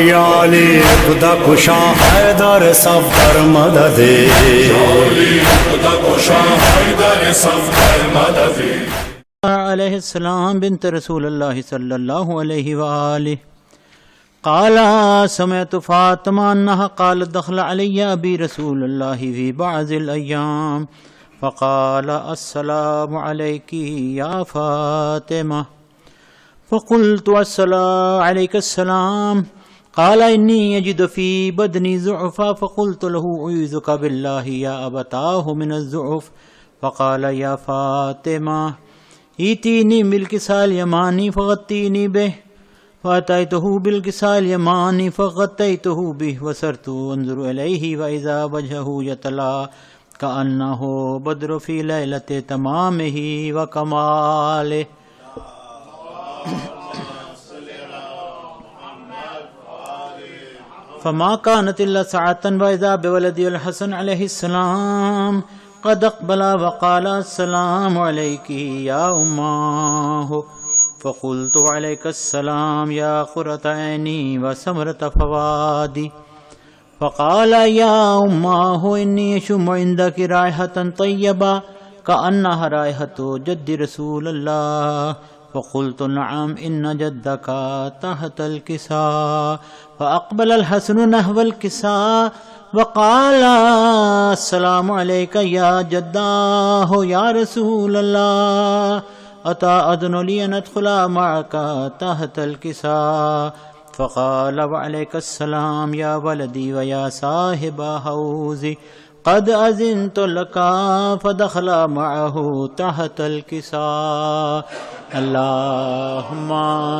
یا علی خدا کشا حیدر صفدر مدد، خدا کشا حیدر صفدر مدد. علیہ السلام بنت رسول اللہ صلی اللہ علیہ وآلہ قال سمعت فاطمہ انها قالت دخل علی ابی رسول اللہ فی بعض الایام فقال السلام علیک یا فاطمہ فقلت السلام علیک السلام قال انی یجد فی بدنی ضعفا فقلت له اعوذک باللہ یا ابتاه من الضعف فقال یا فاطمہ ایتینی بالکساء الیمانی فغطینی بہ فأتيته بالكساء اليماني فغطيته به وسرت انظر إليه وإذا وجهه يتلأ كأنه بدر في ليلة تمامه وكماله. فما كانت إلا ساعة وإذا بولدي الحسن عليه السلام قد أقبل وقال السلام عليك يا أماه فقلت عليك السلام يا قرة عيني وسمرة فؤادي فقال يا أماه إني أشم عندك رائحة طيبة كأنها رائحة جد رسول الله فقلت نعم إن جدك تحت الكساء فأقبل الحسن نحو الكساء وقال السلام عليك يا جداه يا رسول الله أتأذن لي أن أدخل معك تحت الكساء فقال وعليك السلام يا ولدي ويا صاحب حوزي قد أذنت لك فدخل معه تحت الكساء. اللهم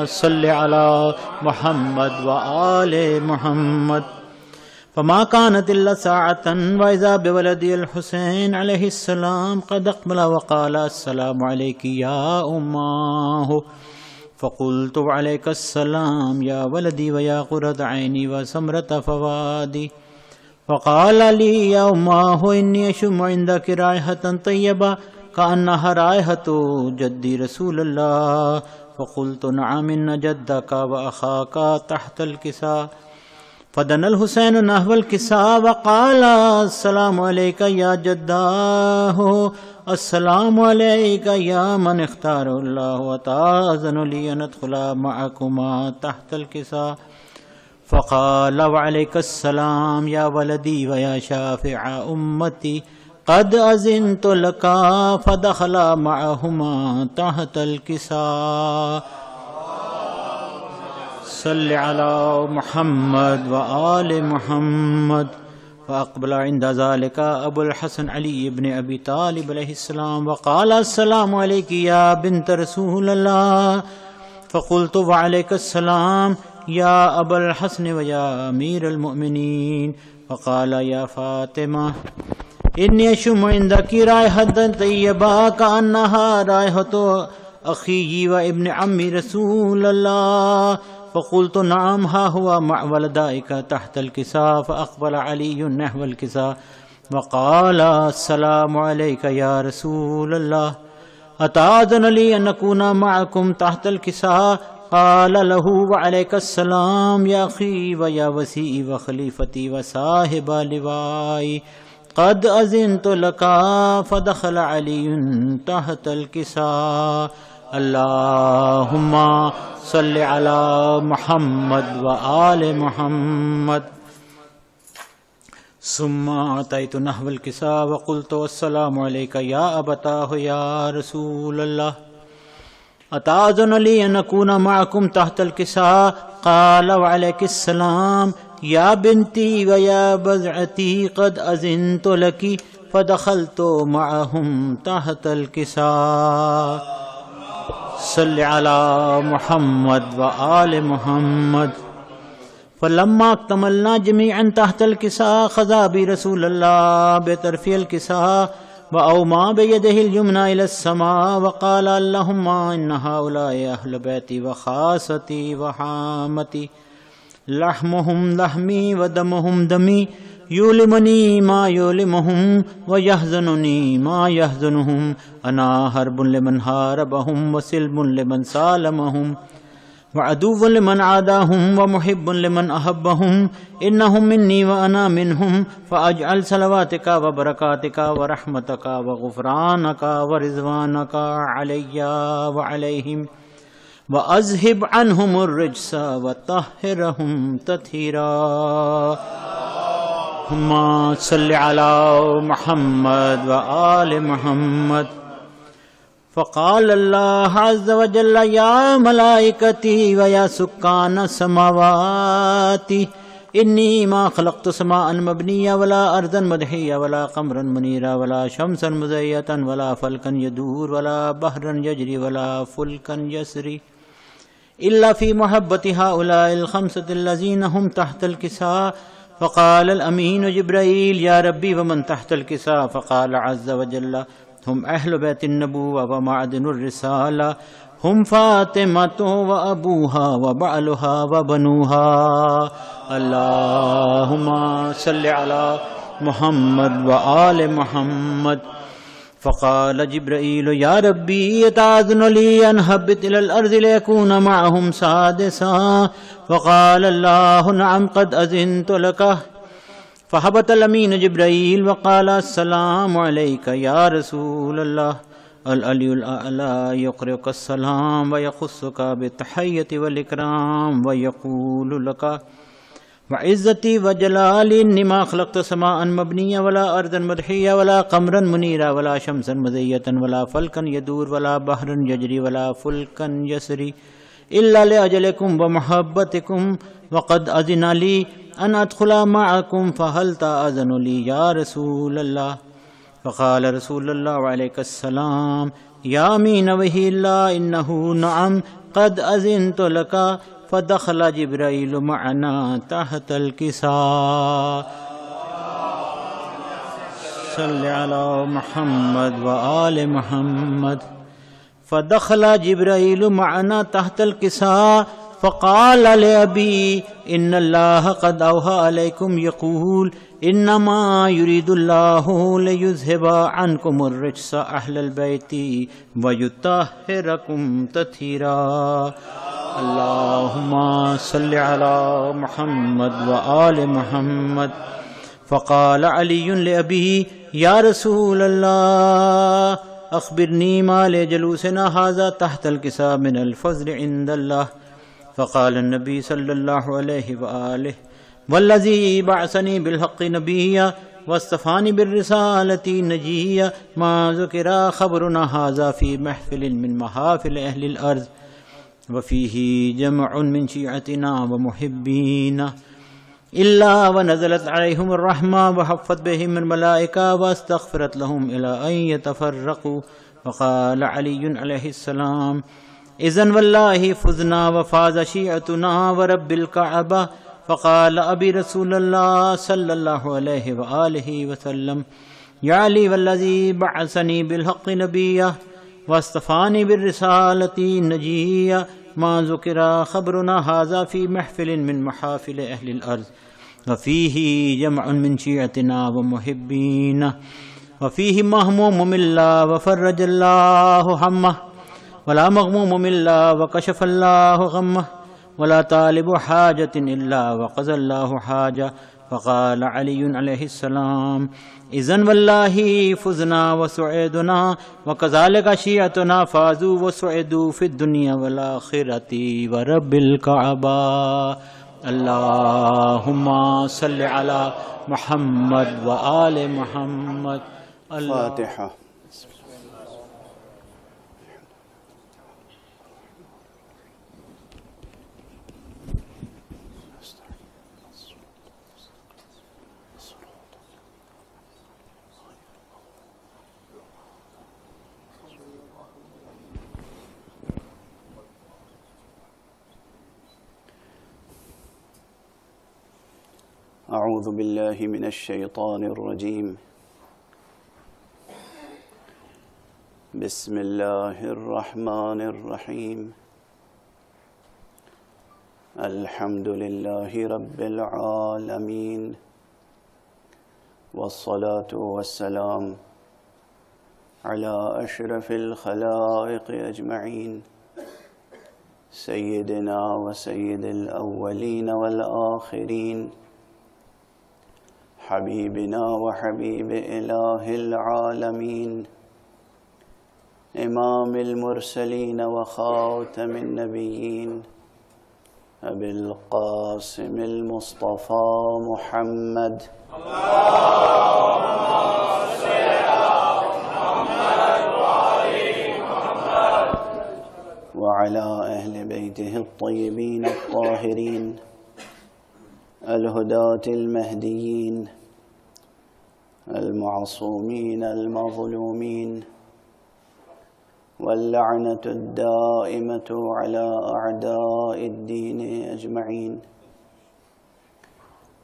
صل على محمد وآل محمد. فما كانت إلا ساعة وإذا بولدي الحسين عليه السلام قد أقبل وقال السلام عليك يا أماه فقلت وعليك السلام يا ولدي ويا قرة عيني وسمرة فؤادي فقال لي يا أماه إني أشم عندك رائحة طيبة كأنها رائحة جدي رسول الله فقلت نعم إن جدك وأخاك تحت الكساء فدنا الحسين نحو الكساء وقال السلام عليك يا جداه السلام عليك يا من اختار الله وتأذن لي أن أدخل معكما تحت الكساء فقال وعليك السلام يا ولدي ويا شافع أمتي قد أذنت لك فدخل معهما تحت الكساء. صل على محمد وآل محمد. فأقبل عند ذلك أبو الحسن علي بن أبي طالب عليه السلام وقال السلام عليك يا بنت رسول الله فقلت وعليك السلام يا أبا الحسن ويا أمير المؤمنين فقال يا فاطمة إني أشم عندك رائحة طيبة كأنها رائحة أخي وابن عمي رسول الله فقلت نعم ها هو مع ولدائك تحت الكساء فأقبل علي نحو الكساء وقال السلام عليك يا رسول الله أتأذن لي أن أكون معكم تحت الكساء قال له وعليك السلام يا أخي ويا وسيئي وخليفتي وصاحب لوائي قد أذنت لك فدخل علي تحت الكساء. اللهم صل على محمد وآل محمد. ثم أتيت نحو الكساء وقلت السلام عليك يا أبتاه يا رسول الله أتأذن لي أن أكون معكم تحت الكساء قال وعليك السلام يا بنتي ويا بضعتي قد أذنت لك فدخلت معهم تحت الكساء. صل على محمد وآل محمد. فلما اكتملنا جميعا تحت الكساء خذا برسول الله بطرف الكساء وأومى بيده اليمنى إلى السماء وقال اللهم إن هؤلاء أهل بيتي وخاصتي وحامتي لحمهم لحمي ودمهم دمي يؤلمني ما يؤلمهم ويحزنني ما يحزنهم أنا حرب لمن حاربهم وسلم لمن سالمهم وعدو لمن عاداهم ومحب لمن أحبهم إنهم مني وأنا منهم فأجعل صلواتك وبركاتك ورحمتك وغفرانك ورضوانك علي وعليهم وأذهب عنهم الرجس وطهرهم تطهيرا اللهم صل على محمد وآل محمد فقال الله عز وجل يا ملائكتي ويا سكان السماوات إني ما خلقت سماء مبنية ولا أرضا مدحية ولا قمرا منيرا ولا شمسا مزية ولا فلكا يدور ولا بحرا يجري ولا فلكا يسري إلا في محبة هؤلاء الخمسة الذين هم تحت الكساء فقال الأمين جبرائيل يا ربي ومن تحت الكساء فقال عز وجل هم أهل بيت النبوة ومعدن الرسالة هم فاطمة وأبوها وبعلها وبنوها اللهم صل على محمد وآل محمد فقال جبرائيل يا ربي يتأذن لي أن هبط إلى الأرض ليكون معهم سادسا وقال الله نعم قد أذنت لك فهبط الأمين جبرائيل وقال السلام عليك يا رسول الله العلي الأعلى يقرئك السلام ويخصك بالتحية والإكرام ويقول لك وعزتي وجلالي إني ما خلقت سماء مبنية ولا أرضا مدحية ولا قمرا منيرا ولا شمسا مزية ولا فلكا يدور ولا بحرا يجري ولا فلكا يسري إلا لأجلكم ومحبتكم وقد أذن لي أن أدخل معكم فهل تأذن لي يا رسول الله فقال رسول الله عليك السلام يا أمين وحي الله إنه نعم قد أذنت لك فدخل جبرائيل معنا تحت الكساء صل على محمد وآل محمد فدخل جبرائيل معنا تحت الكساء فقال لأبي إن الله قد أوحى عليكم يقول إنما يريد الله ليذهب عنكم الرجس أهل البيت ويطهركم تطهيرا اللهم صل على محمد وآل محمد فقال علي لأبيه يا رسول الله أخبرني ما لجلوسنا هذا تحت الكساء من الفضل عند الله فقال النبي صلى الله عليه وآله والذي بعثني بالحق نبيا واصطفاني بالرسالة نجيا ما ذكر خبرنا هذا في محفل من محافل أهل الأرض وفيه جمع من شيعتنا ومحبينا إلا ونزلت عليهم الرحمة وحفت بهم الملائكة واستغفرت لهم إلى أن يتفرقوا وقال علي عليه السلام إذن والله فزنا وفاز شيعتنا ورب الكعبة فقال أبي رسول الله صلى الله عليه وآله وسلم يا علي والذي بعثني بالحق نبيا واصطفاني بالرسالة نجيا ما ذكر خبرنا هذا في محفل من محافل أهل الأرض وفيه جمع من شيعتنا ومحبينا وفيه مهموم ملا وفرج الله همه ولا مغموم إلا وكشف الله غمه ولا طالب حاجة إلا وقضى الله حاجة فقال علي عليه السلام إذن والله فزنا وسعدنا وكذلك شيعتنا فازوا وسعدوا في الدنيا والآخرة ورب الكعبة اللهم صل على محمد وآل محمد الفاتحة. أعوذ بالله من الشيطان الرجيم بسم الله الرحمن الرحيم الحمد لله رب العالمين والصلاة والسلام على أشرف الخلائق أجمعين سيدنا وسيد الأولين والآخرين حبيبنا وحبيب إله العالمين إمام المرسلين وخاتم النبيين أبي القاسم المصطفى محمد وعلى أهل بيته الطيبين الطاهرين الهداة المهديين المعصومين المظلومين واللعنة الدائمة على أعداء الدين أجمعين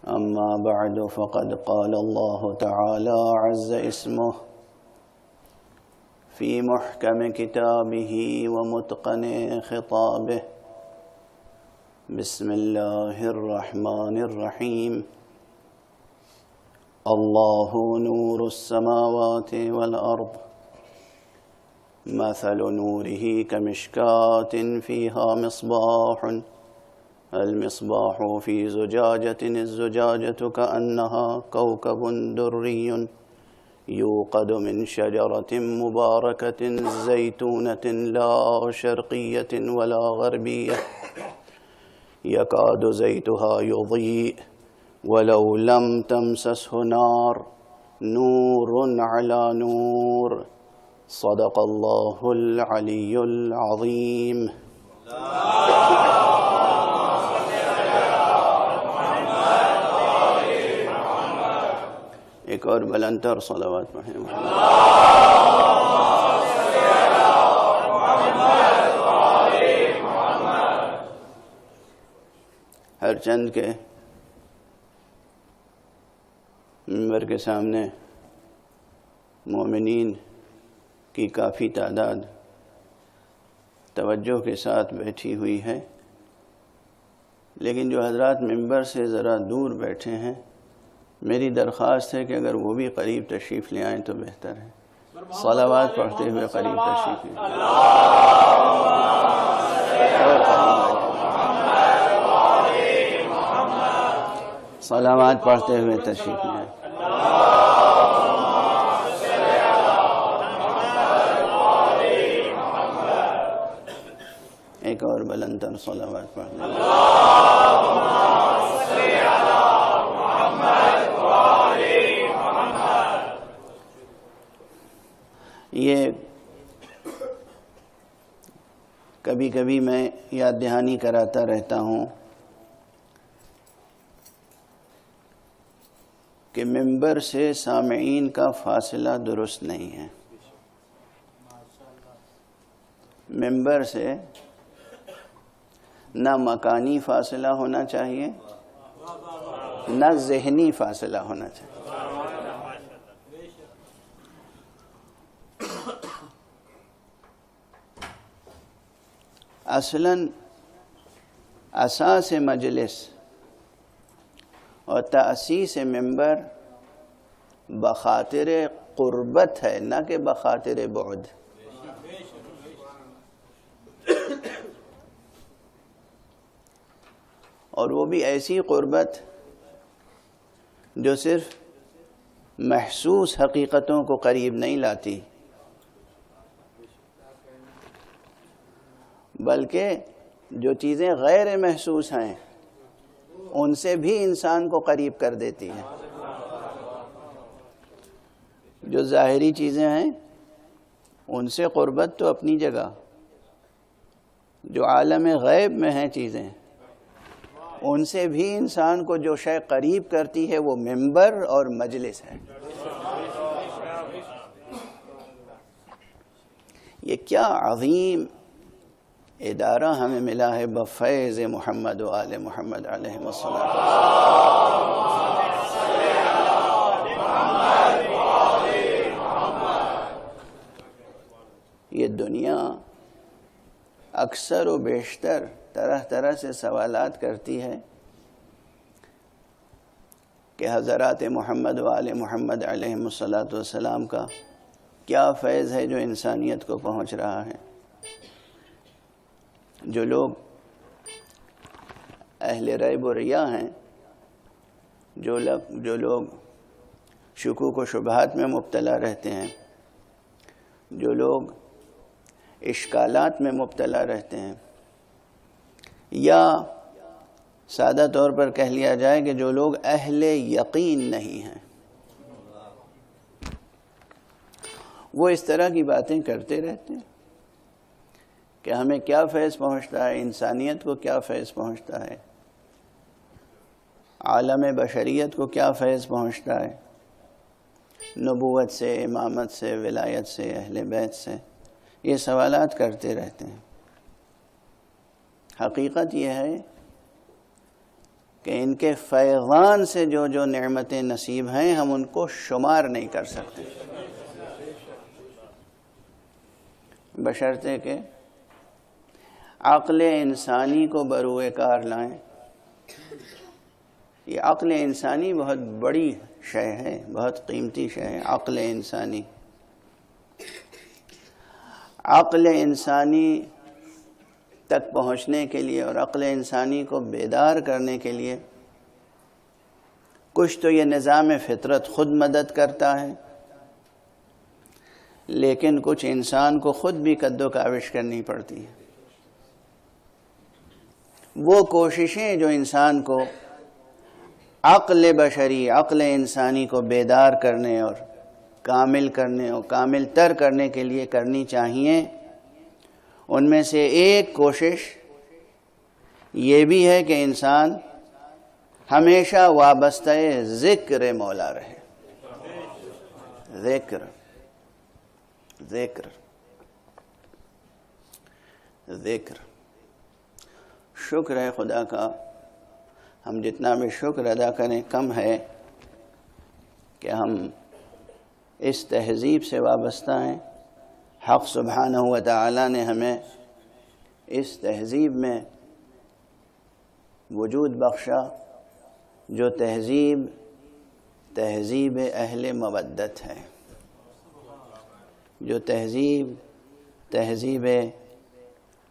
أما بعد فقد قال الله تعالى عز اسمه في محكم كتابه ومتقن خطابه بسم الله الرحمن الرحيم الله نور السماوات والأرض مثل نوره كمشكاة فيها مصباح المصباح في زجاجة الزجاجة كأنها كوكب دري يوقد من شجرة مباركة زيتونة لا شرقية ولا غربية يكاد زيتها يضيء ولو لم تمسسه نار نور على نور صدق الله العلي العظيم ایک اور بلندتر صلوات پڑھیں ہر چند کے منبر کے سامنے مومنین کی کافی تعداد توجہ کے ساتھ بیٹھی ہوئی ہے، لیکن جو حضرات منبر سے ذرا دور بیٹھے ہیں میری درخواست ہے کہ اگر وہ بھی قریب تشریف لے آئیں تو بہتر ہے۔ صلوات پڑھتے ہوئے قریب تشریف لے آئیں۔ صلوات پڑھتے ہوئے تشریف لے آئیں۔ ایک اور بلندتر صلوات پڑھ لیں۔ یہ کبھی کبھی میں یاد دہانی کراتا رہتا ہوں کہ منبر سے سامعین کا فاصلہ درست نہیں ہے۔ منبر سے نہ مکانی فاصلہ ہونا چاہیے نہ ذہنی فاصلہ ہونا چاہیے۔ اصلاً اساس مجلس اور تأسیس منبر بخاطر قربت ہے نہ کہ بخاطر بعد۔ اور وہ بھی ایسی قربت جو صرف محسوس حقیقتوں کو قریب نہیں لاتی بلکہ جو چیزیں غیر محسوس ہیں ان سے بھی انسان کو قریب کر دیتی ہیں۔ جو ظاہری چیزیں ہیں ان سے قربت تو اپنی جگہ، جو عالم غیب میں ہیں چیزیں ان سے بھی انسان کو جو شے قریب کرتی ہے وہ منبر اور مجلس ہے۔ یہ کیا عظیم ادارہ ہمیں ملا ہے بفیض محمد و آل محمد علیہ السلام۔ یہ دنیا اکثر و بیشتر طرح طرح سے سوالات کرتی ہے کہ حضرات محمد و آل محمد علیہم الصلاۃ والسلام کا کیا فیض ہے جو انسانیت کو پہنچ رہا ہے. جو لوگ اہل ریب و ریا ہیں، جو لوگ شکوک و شبہات میں مبتلا رہتے ہیں، جو لوگ اشکالات میں مبتلا رہتے ہیں، یا سادہ طور پر کہہ لیا جائے کہ جو لوگ اہل یقین نہیں ہیں، وہ اس طرح کی باتیں کرتے رہتے ہیں کہ ہمیں کیا فیض پہنچتا ہے، انسانیت کو کیا فیض پہنچتا ہے، عالم بشریت کو کیا فیض پہنچتا ہے، نبوت سے، امامت سے، ولایت سے، اہل بیت سے. یہ سوالات کرتے رہتے ہیں. حقیقت یہ ہے کہ ان کے فیضان سے جو نعمتیں نصیب ہیں ہم ان کو شمار نہیں کر سکتے، بشرطے کہ عقل انسانی کو بروئے کار لائیں. یہ عقل انسانی بہت بڑی شے ہے، بہت قیمتی شے ہے. عقل انسانی، عقل انسانی تک پہنچنے کے لیے اور عقل انسانی کو بیدار کرنے کے لیے کچھ تو یہ نظام فطرت خود مدد کرتا ہے، لیکن کچھ انسان کو خود بھی کد و کاوش کرنی پڑتی ہے. وہ کوششیں جو انسان کو عقل بشری، عقل انسانی کو بیدار کرنے اور کامل کرنے اور کامل تر کرنے کے لیے کرنی چاہیے، ان میں سے ایک کوشش یہ بھی ہے کہ انسان ہمیشہ وابستہ ذکر مولا رہے. ذکر ذکر ذکر شکر ہے خدا کا. ہم جتنا بھی شکر ادا کریں کم ہے کہ ہم اس تہذیب سے وابستہ ہیں. حق سبحانہ و تعالی نے ہمیں اس تہذیب میں وجود بخشا جو تہذیب اہل مودت ہے، جو تہذیب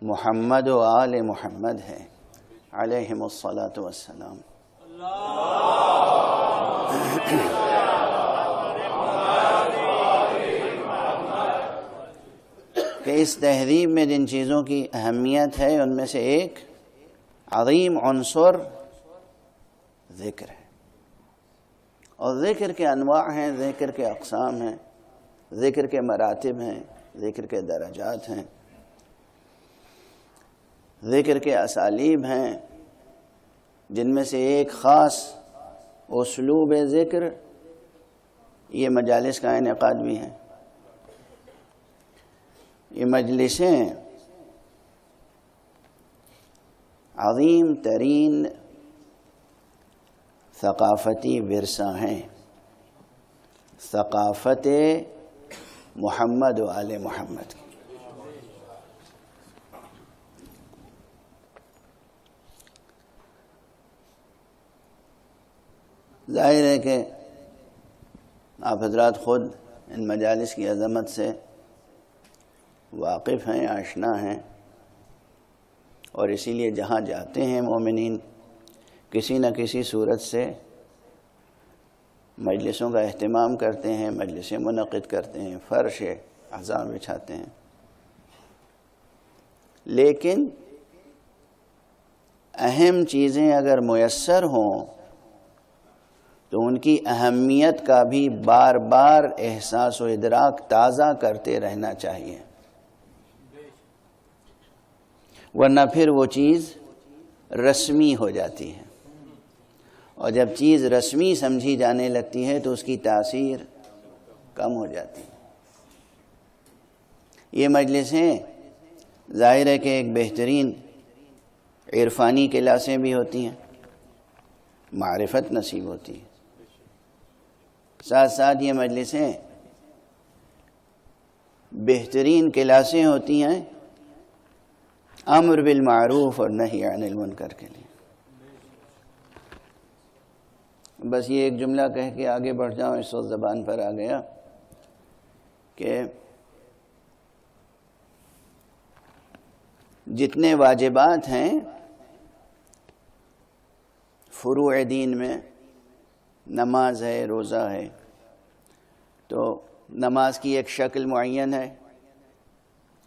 محمد و آل محمد ہے علیہم الصلاۃ والسلام. کہ اس تہذیب میں جن چیزوں کی اہمیت ہے ان میں سے ایک عظیم عنصر ذکر ہے. اور ذکر کے انواع ہیں، ذکر کے اقسام ہیں، ذکر کے مراتب ہیں، ذکر کے درجات ہیں، ذکر کے اسالیب ہیں، جن میں سے ایک خاص اسلوب ذکر یہ مجالس کا انعقاد بھی ہے. یہ مجلسیں عظیم ترین ثقافتی ورثہ ہیں، ثقافت محمد و آل محمد کی. ظاہر ہے کہ آپ حضرات خود ان مجالس کی عظمت سے واقف ہیں، آشنا ہیں، اور اسی لیے جہاں جاتے ہیں مومنین کسی نہ کسی صورت سے مجلسوں کا اہتمام کرتے ہیں، مجلسیں منعقد کرتے ہیں، فرش اعضاء بچھاتے ہیں. لیکن اہم چیزیں اگر میسر ہوں تو ان کی اہمیت کا بھی بار بار احساس و ادراک تازہ کرتے رہنا چاہیے، ورنہ پھر وہ چیز رسمی ہو جاتی ہے. اور جب چیز رسمی سمجھی جانے لگتی ہے تو اس کی تاثیر کم ہو جاتی ہے. یہ مجلسیں ظاہر ہے کہ ایک بہترین عرفانی کلاسیں بھی ہوتی ہیں، معرفت نصیب ہوتی ہے. ساتھ ساتھ یہ مجلسیں بہترین کلاسیں ہوتی ہیں امر بالمعروف اور نہی عن المنکر کے لیے. بس یہ ایک جملہ کہہ کے آگے بڑھ جاؤں، اس وقت زبان پر آ گیا کہ جتنے واجبات ہیں فروع دین میں، نماز ہے، روزہ ہے، تو نماز کی ایک شکل معین ہے،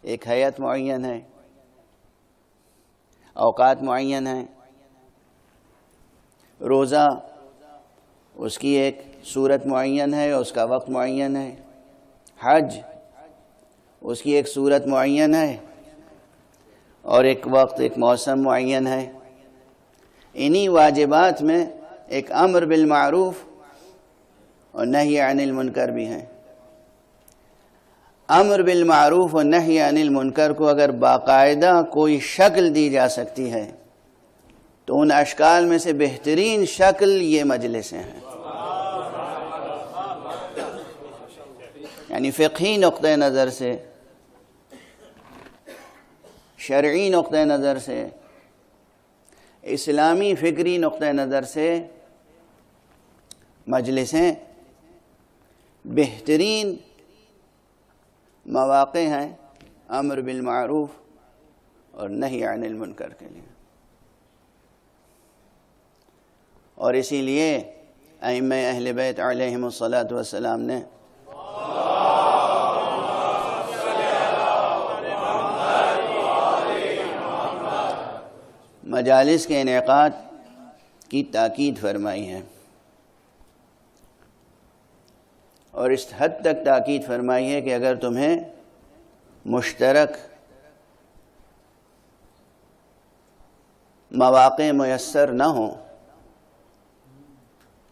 ایک ہیئت معین ہے، اوقات معین ہیں. روزہ اس کی ایک صورت معین ہے، اس کا وقت معین ہے. حج اس کی ایک صورت معین ہے اور ایک وقت، ایک موسم معین ہے. انہی واجبات میں ایک امر بالمعروف اور نہی عن المنکر بھی ہیں. امر بالمعروف اور نہی عن المنکر کو اگر باقاعدہ کوئی شکل دی جا سکتی ہے تو ان اشکال میں سے بہترین شکل یہ مجلسیں ہیں. یعنی فقہی نقطہ نظر سے، شرعی نقطہ نظر سے، اسلامی فکری نقطہ نظر سے مجلسیں بہترین مواقع ہیں امر بالمعروف اور نہی عن المنکر کے لیے. اور اسی لیے ائمہ اہل بیت علیہم الصلاۃ والسلام نے مجالس کے انعقاد کی تاکید فرمائی ہے، اور اس حد تک تاکید فرمائی ہے کہ اگر تمہیں مشترک مواقع میسر نہ ہوں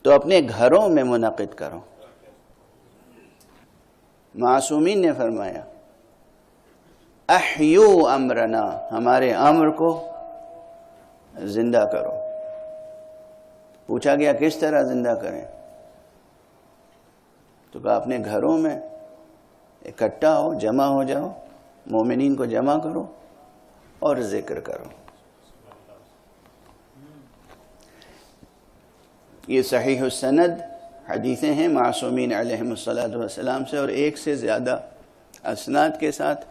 تو اپنے گھروں میں منعقد کرو. معصومین نے فرمایا احیو امرنا، ہمارے امر کو زندہ کرو. پوچھا گیا کس طرح زندہ کریں؟ تو کہا اپنے گھروں میں اکٹھا ہو، جمع ہو جاؤ، مومنین کو جمع کرو اور ذکر کرو. یہ صحیح السند حدیثیں ہیں معصومین علیہم الصلاۃ والسلام سے، اور ایک سے زیادہ اسناد کے ساتھ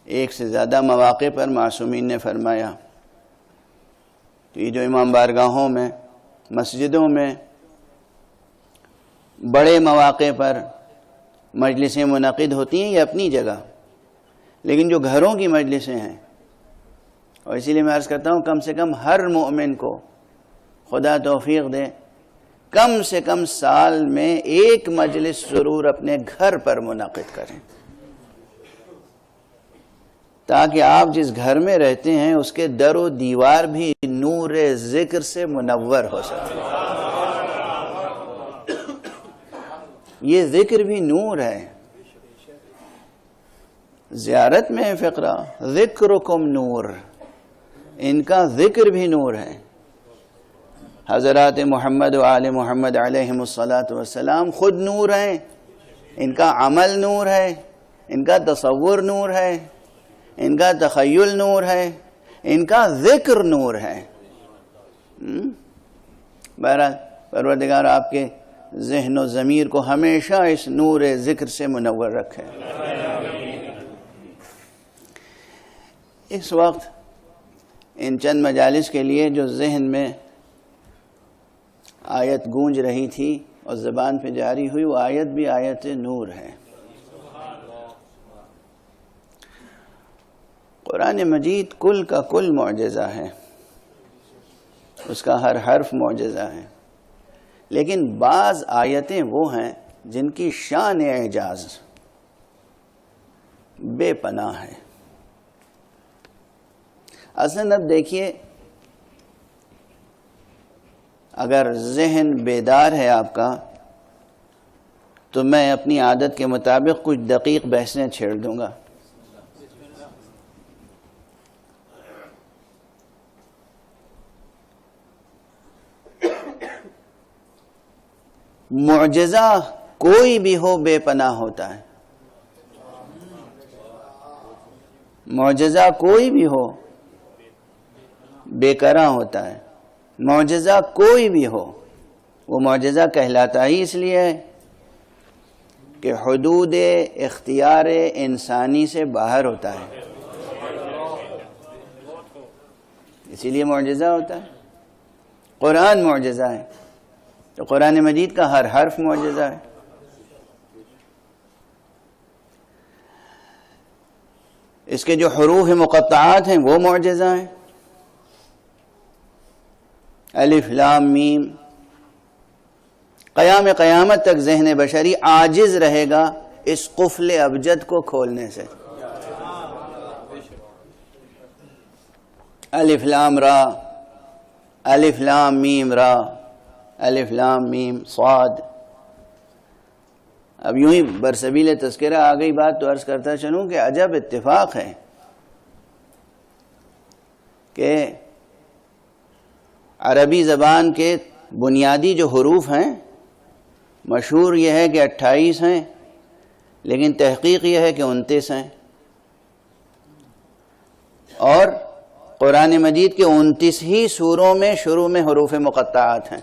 ایک سے زیادہ مواقع پر معصومین نے فرمایا. تو یہ جو امام بارگاہوں میں، مسجدوں میں بڑے مواقع پر مجلسیں منعقد ہوتی ہیں یہ اپنی جگہ، لیکن جو گھروں کی مجلسیں ہیں، اور اسی لیے میں عرض کرتا ہوں کم سے کم ہر مومن کو خدا توفیق دے کم سے کم سال میں ایک مجلس ضرور اپنے گھر پر منعقد کریں، تاکہ آپ جس گھر میں رہتے ہیں اس کے در و دیوار بھی نور ذکر سے منور ہو سکے. یہ ذکر بھی نور ہے. زیارت میں ہے فقرہ ذکرکم نور، ان کا ذکر بھی نور ہے. حضرات محمد و آل محمد علیہم الصلاۃ والسلام خود نور ہیں، ان کا عمل نور ہے، ان کا تصور نور ہے، ان کا تخیل نور ہے، ان کا ذکر نور ہے. بہرحال پروردگار آپ کے ذہن و ضمیر کو ہمیشہ اس نور ذکر سے منور رکھے. اس وقت ان چند مجالس کے لیے جو ذہن میں آیت گونج رہی تھی اور زبان پہ جاری ہوئی، وہ آیت بھی آیت نور ہے. قرآن مجید کل کا کل معجزہ ہے، اس کا ہر حرف معجزہ ہے، لیکن بعض آیتیں وہ ہیں جن کی شان اعجاز بے پناہ ہے. اصلاً اب دیکھیے، اگر ذہن بیدار ہے آپ کا تو میں اپنی عادت کے مطابق کچھ دقیق بحثیں چھیڑ دوں گا. معجزہ کوئی بھی ہو بے پناہ ہوتا ہے. معجزہ کوئی بھی ہو بے قرار ہوتا ہے، معجزہ کوئی بھی ہو وہ معجزہ کہلاتا ہی اس لیے ہے کہ حدود اختیار انسانی سے باہر ہوتا ہے، اسی لیے معجزہ ہوتا ہے۔ قرآن معجزہ ہے تو قرآن مجید کا ہر حرف معجزہ ہے۔ اس کے جو حروف مقطعات ہیں وہ معجزہ ہیں۔ الف لام میم، قیامت تک ذہن بشری عاجز رہے گا اس قفل ابجد کو کھولنے سے۔ الف لام را، الف لام میم را، الف لام میم صاد۔ اب یوں ہی برسبیل تذکرہ آ گئی بات تو عرض کرتا چلوں کہ عجب اتفاق ہے کہ عربی زبان کے بنیادی جو حروف ہیں مشہور یہ ہے کہ 28 ہیں، لیکن تحقیق یہ ہے کہ 29 ہیں، اور قرآن مجید کے 29 ہی سوروں میں شروع میں حروف مقطعات ہیں۔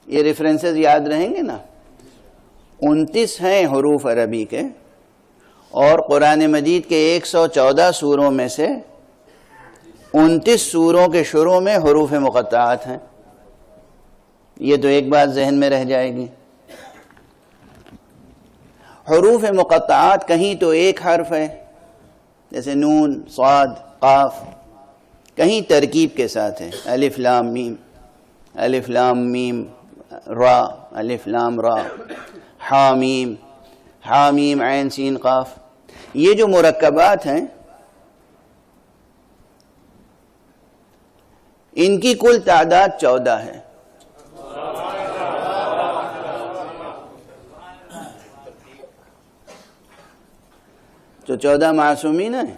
یہ ریفرنسز یاد رہیں گے نا، 29 ہیں حروف عربی کے، اور قرآن مجید کے 114 سوروں میں سے 29 سوروں کے شروع میں حروف مقطعات ہیں۔ یہ تو ایک بات ذہن میں رہ جائے گی۔ حروف مقطعات کہیں تو ایک حرف ہے جیسے نون، صاد، قاف، کہیں ترکیب کے ساتھ ہے، الف لام میم، الف لام میم را، الف لام را، حامیم، حامیم عین سین قاف۔ یہ جو مرکبات ہیں ان کی کل تعداد 14 ہے۔ تو 14 معصومین ہیں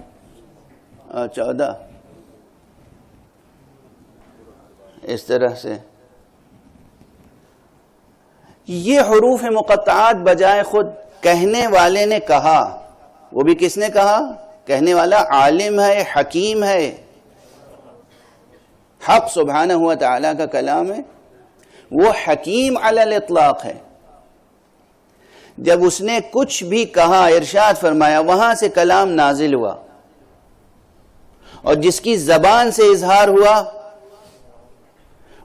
اور 14 اس طرح سے۔ یہ حروف مقطعات بجائے خود کہنے والے نے کہا، وہ بھی کس نے کہا؟ کہنے والا عالم ہے، حکیم ہے، حق سبحانہ و تعالیٰ کا کلام ہے، وہ حکیم علی الاطلاق ہے۔ جب اس نے کچھ بھی کہا ارشاد فرمایا وہاں سے کلام نازل ہوا، اور جس کی زبان سے اظہار ہوا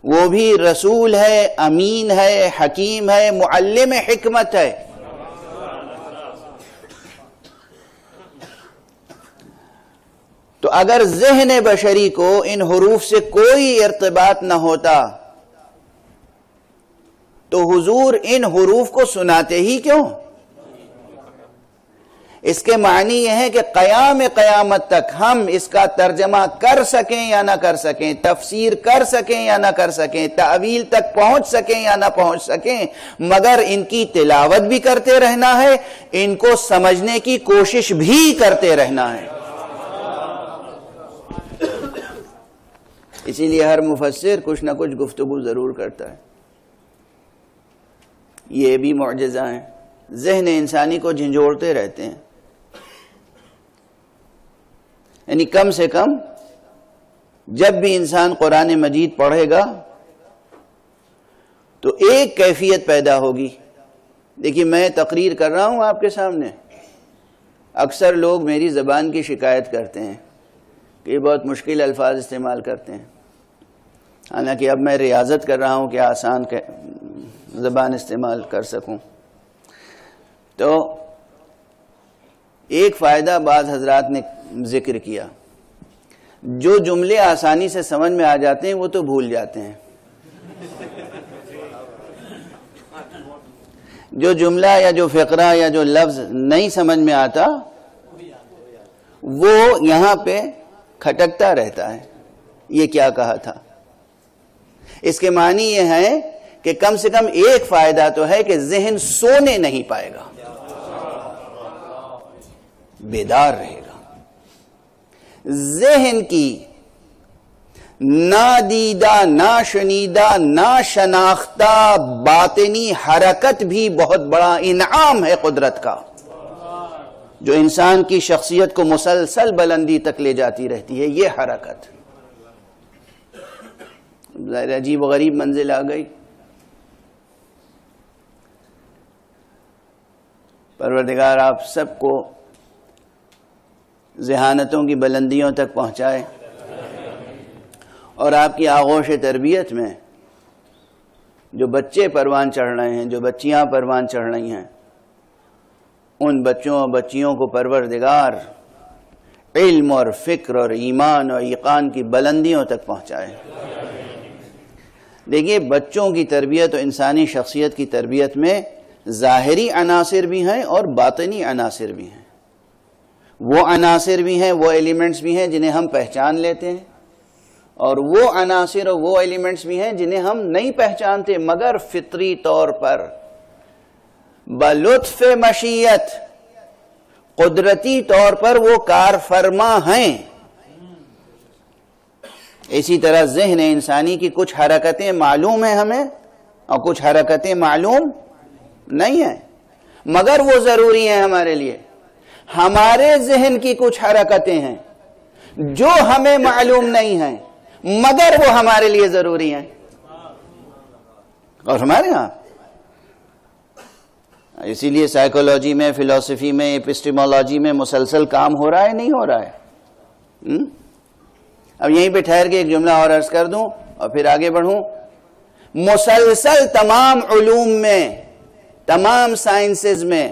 وہ بھی رسول ہے، امین ہے، حکیم ہے، معلم حکمت ہے۔ تو اگر ذہن بشری کو ان حروف سے کوئی ارتباط نہ ہوتا تو حضور ان حروف کو سناتے ہی کیوں؟ اس کے معنی یہ ہے کہ قیامت تک ہم اس کا ترجمہ کر سکیں یا نہ کر سکیں، تفسیر کر سکیں یا نہ کر سکیں، تأویل تک پہنچ سکیں یا نہ پہنچ سکیں، مگر ان کی تلاوت بھی کرتے رہنا ہے، ان کو سمجھنے کی کوشش بھی کرتے رہنا ہے۔ اسی لیے ہر مفسر کچھ نہ کچھ گفتگو ضرور کرتا ہے۔ یہ بھی معجزہ ہیں، ذہن انسانی کو جھنجھوڑتے رہتے ہیں۔ یعنی کم سے کم جب بھی انسان قرآن مجید پڑھے گا تو ایک کیفیت پیدا ہوگی۔ دیکھیے میں تقریر کر رہا ہوں آپ کے سامنے، اکثر لوگ میری زبان کی شکایت کرتے ہیں کہ یہ بہت مشکل الفاظ استعمال کرتے ہیں، حالانکہ اب میں ریاضت کر رہا ہوں کہ آسان زبان استعمال کر سکوں۔ تو ایک فائدہ بعض حضرات نے ذکر کیا، جو جملے آسانی سے سمجھ میں آ جاتے ہیں وہ تو بھول جاتے ہیں، جو جملہ یا جو فقرہ یا جو لفظ نہیں سمجھ میں آتا وہ یہاں پہ کھٹکتا رہتا ہے، یہ کیا کہا تھا۔ اس کے معنی یہ ہے کہ کم سے کم ایک فائدہ تو ہے کہ ذہن سونے نہیں پائے گا، بیدار رہے گا۔ ذہن کی نادیدہ، ناشنیدہ، ناشناختہ باطنی حرکت بھی بہت بڑا انعام ہے قدرت کا۔ جو انسان کی شخصیت کو مسلسل بلندی تک لے جاتی رہتی ہے، یہ حرکت ظاہر عجیب و غریب منزل آ گئی۔ پروردگار آپ سب کو ذہانتوں کی بلندیوں تک پہنچائے، اور آپ کی آغوش تربیت میں جو بچے پروان چڑھ رہے ہیں، جو بچیاں پروان چڑھ رہی ہیں، ان بچوں اور بچیوں کو پروردگار علم اور فکر اور ایمان اور یقین کی بلندیوں تک پہنچائے۔ دیکھیے، بچوں کی تربیت اور انسانی شخصیت کی تربیت میں ظاہری عناصر بھی ہیں اور باطنی عناصر بھی ہیں۔ وہ عناصر بھی ہیں، وہ ایلیمنٹس بھی ہیں جنہیں ہم پہچان لیتے ہیں، اور وہ عناصر اور وہ ایلیمنٹس بھی ہیں جنہیں ہم نہیں پہچانتے مگر فطری طور پر بلطف مشیت قدرتی طور پر وہ کار فرما ہیں۔ اسی طرح ذہن انسانی کی کچھ حرکتیں معلوم ہیں ہمیں اور کچھ حرکتیں معلوم نہیں ہیں، مگر وہ ضروری ہیں ہمارے لیے۔ ہمارے ذہن کی کچھ حرکتیں ہیں جو ہمیں معلوم نہیں ہیں مگر وہ ہمارے لیے ضروری ہیں۔ اور ہمارے ہاں اسی لیے سائیکولوجی میں، فلسفی میں، ایپسٹیمولوجی میں مسلسل کام ہو رہا ہے، نہیں ہو رہا ہے؟ اب یہیں پہ ٹھہر کے ایک جملہ اور عرض کر دوں اور پھر آگے بڑھوں۔ مسلسل تمام علوم میں، تمام سائنسز میں،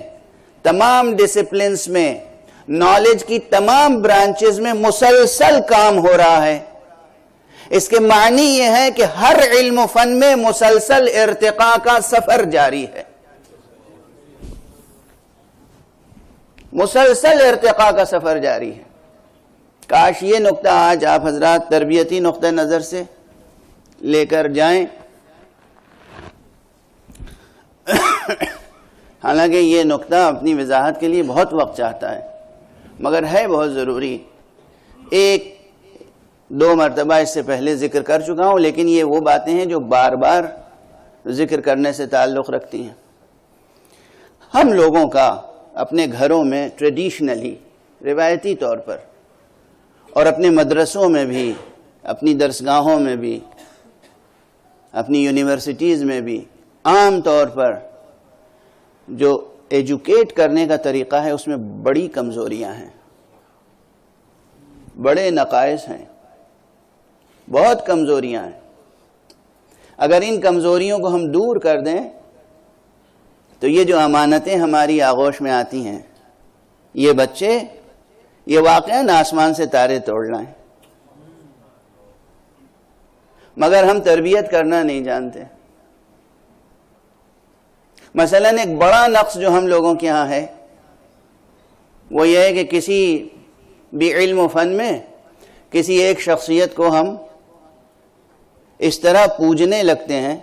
تمام ڈسپلنز میں، نالج کی تمام برانچز میں مسلسل کام ہو رہا ہے۔ اس کے معنی یہ ہے کہ ہر علم و فن میں مسلسل ارتقاء کا سفر جاری ہے، مسلسل ارتقاء کا سفر جاری ہے۔ کاش یہ نقطہ آج آپ حضرات تربیتی نقطہ نظر سے لے کر جائیں۔ حالانکہ یہ نقطہ اپنی وضاحت کے لیے بہت وقت چاہتا ہے، مگر ہے بہت ضروری۔ ایک دو مرتبہ اس سے پہلے ذکر کر چکا ہوں، لیکن یہ وہ باتیں ہیں جو بار بار ذکر کرنے سے تعلق رکھتی ہیں۔ ہم لوگوں کا اپنے گھروں میں ٹریڈیشنلی، روایتی طور پر، اور اپنے مدرسوں میں بھی، اپنی درسگاہوں میں بھی، اپنی یونیورسٹیز میں بھی عام طور پر جو ایجوکیٹ کرنے کا طریقہ ہے اس میں بڑی کمزوریاں ہیں، بڑے نقائص ہیں، بہت کمزوریاں ہیں۔ اگر ان کمزوریوں کو ہم دور کر دیں تو یہ جو امانتیں ہماری آغوش میں آتی ہیں، یہ بچے، یہ واقعاً آسمان سے تارے توڑ لائیں، مگر ہم تربیت کرنا نہیں جانتے۔ مثلاً ایک بڑا نقص جو ہم لوگوں کے ہاں ہے وہ یہ ہے کہ کسی بھی علم و فن میں کسی ایک شخصیت کو ہم اس طرح پوجنے لگتے ہیں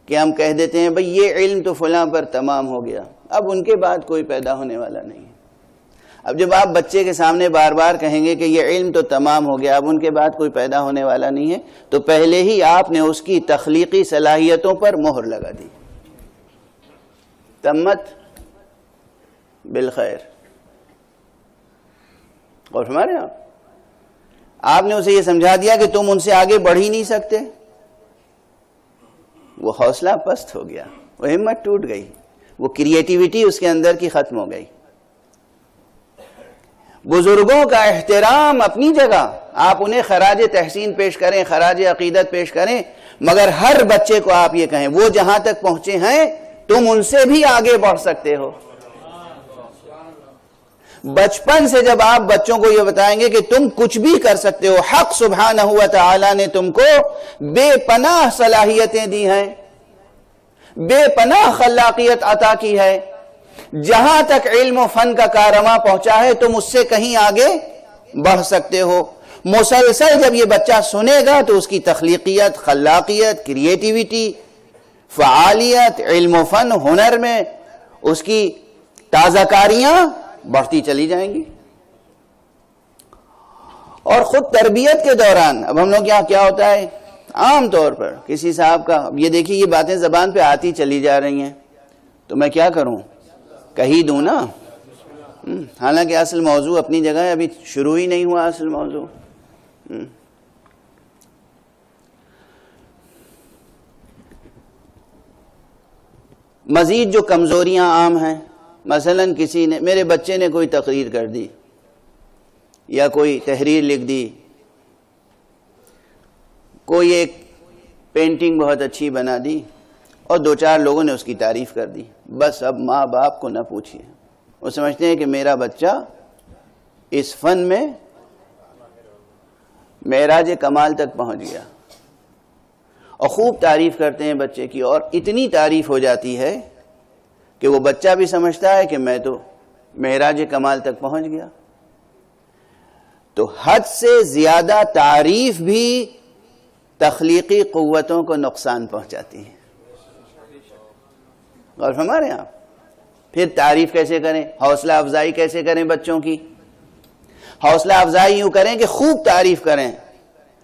کہ ہم کہہ دیتے ہیں بھئی یہ علم تو فلاں پر تمام ہو گیا، اب ان کے بعد کوئی پیدا ہونے والا نہیں ہے۔ اب جب آپ بچے کے سامنے بار بار کہیں گے کہ یہ علم تو تمام ہو گیا، اب ان کے بعد کوئی پیدا ہونے والا نہیں ہے، تو پہلے ہی آپ نے اس کی تخلیقی صلاحیتوں پر مہر لگا دی۔ تمت بالخیر۔ اور ہمارے آپ نے اسے یہ سمجھا دیا کہ تم ان سے آگے بڑھ ہی نہیں سکتے، وہ حوصلہ پست ہو گیا، وہ ہمت ٹوٹ گئی، وہ کریٹیوٹی اس کے اندر کی ختم ہو گئی۔ بزرگوں کا احترام اپنی جگہ، آپ انہیں خراج تحسین پیش کریں، خراج عقیدت پیش کریں، مگر ہر بچے کو آپ یہ کہیں وہ جہاں تک پہنچے ہیں تم ان سے بھی آگے بڑھ سکتے ہو۔ بچپن سے جب آپ بچوں کو یہ بتائیں گے کہ تم کچھ بھی کر سکتے ہو، حق سبحانہ و تعالی نے تم کو بے پناہ صلاحیتیں دی ہیں، بے پناہ خلاقیت عطا کی ہے، جہاں تک علم و فن کا کارواں پہنچا ہے تم اس سے کہیں آگے بڑھ سکتے ہو۔ مسلسل جب یہ بچہ سنے گا تو اس کی تخلیقیت، خلاقیت، کریٹیوٹی، فعالیت، علم و فن، ہنر میں اس کی تازہ کاریاں بڑھتی چلی جائیں گی۔ اور خود تربیت کے دوران اب ہم لوگ کیا ہوتا ہے عام طور پر کسی صاحب کا، اب یہ دیکھیے یہ باتیں زبان پہ آتی چلی جا رہی ہیں، تو میں کیا کروں؟ کہی دوں نا، حالانکہ اصل موضوع اپنی جگہ ہے، ابھی شروع ہی نہیں ہوا اصل موضوع۔ مزید جو کمزوریاں عام ہیں، مثلا کسی نے، میرے بچے نے کوئی تقریر کر دی یا کوئی تحریر لکھ دی، کوئی ایک پینٹنگ بہت اچھی بنا دی اور دو چار لوگوں نے اس کی تعریف کر دی، بس اب ماں باپ کو نہ پوچھیے، وہ سمجھتے ہیں کہ میرا بچہ اس فن میں معراج کمال تک پہنچ گیا، اور خوب تعریف کرتے ہیں بچے کی، اور اتنی تعریف ہو جاتی ہے کہ وہ بچہ بھی سمجھتا ہے کہ میں تو معراج کمال تک پہنچ گیا۔ تو حد سے زیادہ تعریف بھی تخلیقی قوتوں کو نقصان پہنچاتی ہے۔ غور فرما رہے ہیں آپ؟ پھر تعریف کیسے کریں، حوصلہ افزائی کیسے کریں بچوں کی؟ حوصلہ افزائی یوں کریں کہ خوب تعریف کریں،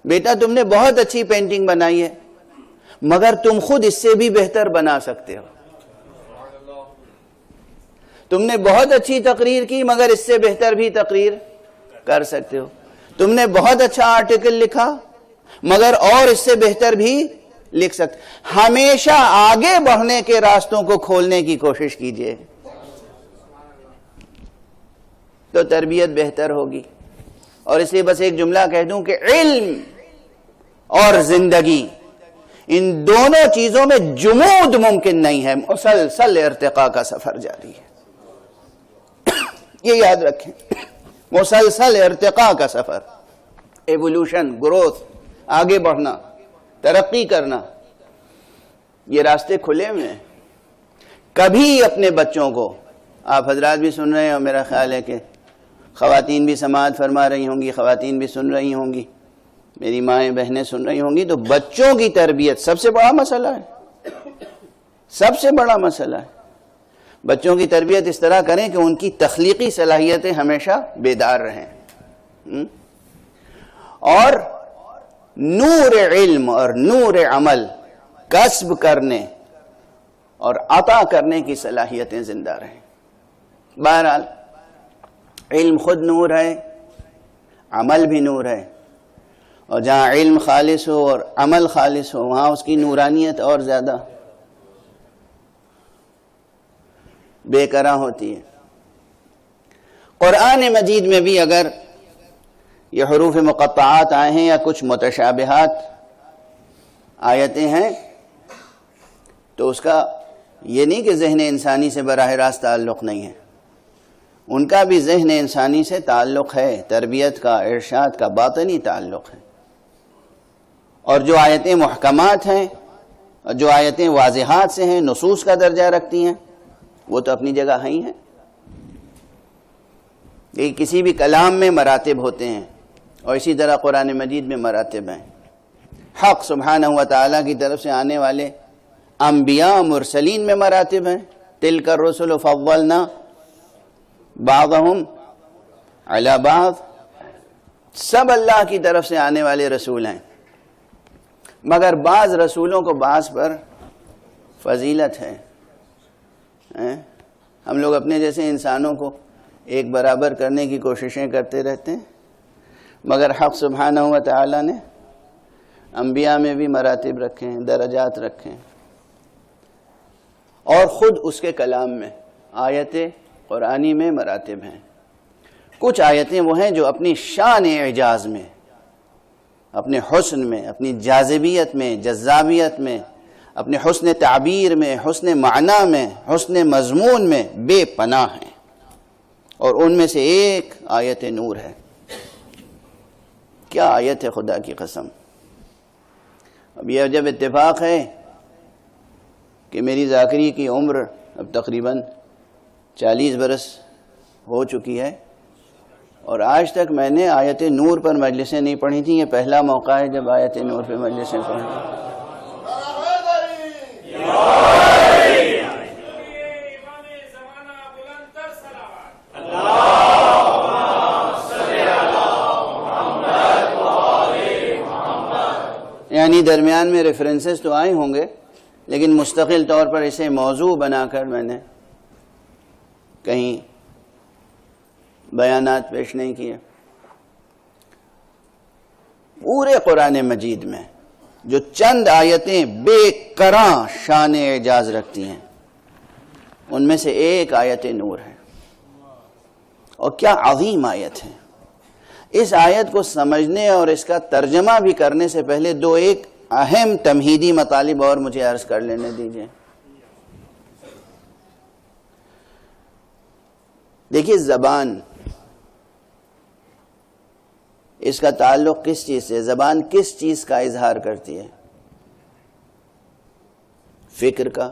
بیٹا تم نے بہت اچھی پینٹنگ بنائی ہے، مگر تم خود اس سے بھی بہتر بنا سکتے ہو، تم نے بہت اچھی تقریر کی مگر اس سے بہتر بھی تقریر کر سکتے ہو، تم نے بہت اچھا آرٹیکل لکھا مگر اور اس سے بہتر بھی لکھ سکتے۔ ہمیشہ آگے بڑھنے کے راستوں کو کھولنے کی کوشش کیجیے تو تربیت بہتر ہوگی۔ اور اس لیے بس ایک جملہ کہہ دوں کہ علم اور زندگی، ان دونوں چیزوں میں جمود ممکن نہیں ہے، مسلسل ارتقاء کا سفر جاری ہے، یہ یاد رکھیں، مسلسل ارتقاء کا سفر، ایوولوشن، گروتھ، آگے بڑھنا، ترقی کرنا، یہ راستے کھلے ہوئے ہیں۔ کبھی اپنے بچوں کو، آپ حضرات بھی سن رہے ہیں اور میرا خیال ہے کہ خواتین بھی سماعت فرما رہی ہوں گی، خواتین بھی سن رہی ہوں گی، میری مائیں بہنیں سن رہی ہوں گی، تو بچوں کی تربیت سب سے بڑا مسئلہ ہے، سب سے بڑا مسئلہ ہے۔ بچوں کی تربیت اس طرح کریں کہ ان کی تخلیقی صلاحیتیں ہمیشہ بیدار رہیں، اور نور علم اور نور عمل کسب کرنے اور عطا کرنے کی صلاحیتیں زندہ رہیں۔ بہرحال علم خود نور ہے، عمل بھی نور ہے، اور جہاں علم خالص ہو اور عمل خالص ہو وہاں اس کی نورانیت اور زیادہ بے کرا ہوتی ہے۔ قرآن مجید میں بھی اگر یہ حروف مقطعات آئے ہیں یا کچھ متشابہات آیتیں ہیں تو اس کا یہ نہیں کہ ذہن انسانی سے براہ راست تعلق نہیں ہے، ان کا بھی ذہن انسانی سے تعلق ہے، تربیت کا، ارشاد کا باطنی تعلق ہے۔ اور جو آیتیں محکمات ہیں اور جو آیتیں واضحات سے ہیں، نصوص کا درجہ رکھتی ہیں، وہ تو اپنی جگہ ہی ہیں۔ یہ کسی بھی کلام میں مراتب ہوتے ہیں اور اسی طرح قرآن مجید میں مراتب ہیں۔ حق سبحانہ و تعالیٰ کی طرف سے آنے والے انبیاء مرسلین میں مراتب ہیں، تلک الرسل فضلنا بعضهم علی بعض، سب اللہ کی طرف سے آنے والے رسول ہیں، مگر بعض رسولوں کو بعض پر فضیلت ہے۔ ہم لوگ اپنے جیسے انسانوں کو ایک برابر کرنے کی کوششیں کرتے رہتے ہیں، مگر حق سبحانہ و تعالیٰ نے انبیاء میں بھی مراتب رکھے ہیں، درجات رکھے ہیں، اور خود اس کے کلام میں آیت قرآنی میں مراتب ہیں۔ کچھ آیتیں وہ ہیں جو اپنی شان اعجاز میں، اپنے حسن میں، اپنی جاذبیت میں، جذابیت میں، اپنے حسن تعبیر میں، حسن معنی میں، حسن مضمون میں بے پناہ ہیں، اور ان میں سے ایک آیت نور ہے۔ کیا آیت ہے خدا کی قسم! اب یہ جب اتفاق ہے کہ میری ذاکری کی عمر اب تقریباً 40 برس ہو چکی ہے، اور آج تک میں نے آیت نور پر مجلسیں نہیں پڑھی تھیں، یہ پہلا موقع ہے جب آیت نور پہ مجلسیں پڑھی۔ یعنی درمیان میں ریفرنسز تو آئے ہوں گے، لیکن مستقل طور پر اسے موضوع بنا کر میں نے کہیں بیانات پیش نہیں کیے. پورے قرآن مجید میں جو چند آیتیں بے کراں شان اعجاز رکھتی ہیں ان میں سے ایک آیت نور ہے. اور کیا عظیم آیت ہے. اس آیت کو سمجھنے اور اس کا ترجمہ بھی کرنے سے پہلے دو ایک اہم تمہیدی مطالب اور مجھے عرض کر لینے دیجئے. دیکھیے زبان، اس کا تعلق کس چیز سے؟ زبان کس چیز کا اظہار کرتی ہے؟ فکر کا.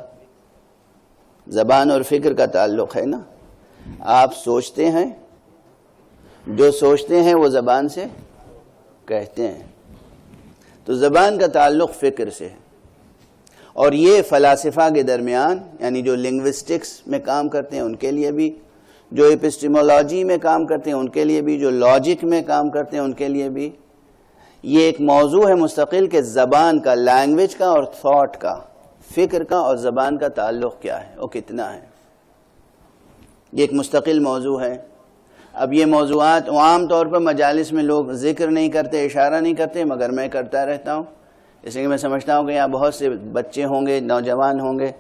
زبان اور فکر کا تعلق ہے نا. آپ سوچتے ہیں، جو سوچتے ہیں وہ زبان سے کہتے ہیں. تو زبان کا تعلق فکر سے ہے. اور یہ فلاسفہ کے درمیان، یعنی جو لنگوسٹکس میں کام کرتے ہیں ان کے لیے بھی، جو ایپسٹیمولوجی میں کام کرتے ہیں ان کے لیے بھی، جو لاجک میں کام کرتے ہیں ان کے لیے بھی، یہ ایک موضوع ہے مستقل کہ زبان کا، لینگویج کا اور تھاٹ کا، فکر کا اور زبان کا تعلق کیا ہے، وہ کتنا ہے. یہ ایک مستقل موضوع ہے. اب یہ موضوعات عام طور پر مجالس میں لوگ ذکر نہیں کرتے، اشارہ نہیں کرتے، مگر میں کرتا رہتا ہوں، اس لیے کہ میں سمجھتا ہوں کہ یہاں بہت سے بچے ہوں گے، نوجوان ہوں گے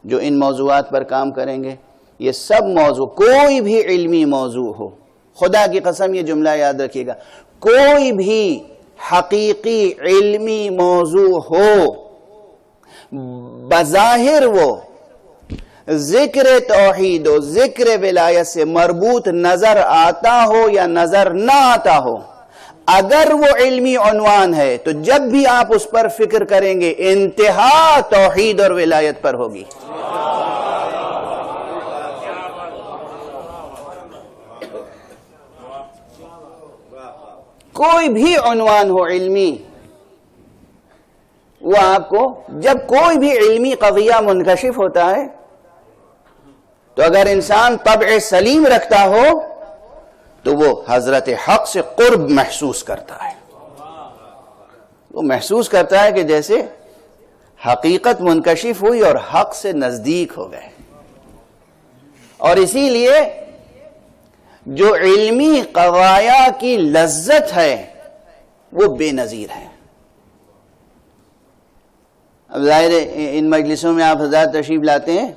جو ان موضوعات پر کام کریں گے. یہ سب موضوع، کوئی بھی علمی موضوع ہو، خدا کی قسم یہ جملہ یاد رکھیے گا، کوئی بھی حقیقی علمی موضوع ہو، بظاہر وہ ذکر توحید و ذکر ولایت سے مربوط نظر آتا ہو یا نظر نہ آتا ہو، اگر وہ علمی عنوان ہے تو جب بھی آپ اس پر فکر کریں گے انتہا توحید اور ولایت پر ہوگی. کوئی بھی عنوان ہو علمی، وہ آپ کو، جب کوئی بھی علمی قضیہ منکشف ہوتا ہے تو اگر انسان طبع سلیم رکھتا ہو تو وہ حضرت حق سے قرب محسوس کرتا ہے. وہ محسوس کرتا ہے کہ جیسے حقیقت منکشف ہوئی اور حق سے نزدیک ہو گئے. اور اسی لیے جو علمی قضایا کی لذت ہے وہ بے نظیر ہے. اب ظاہر ہے ان مجلسوں میں آپ حضرات تشریف لاتے ہیں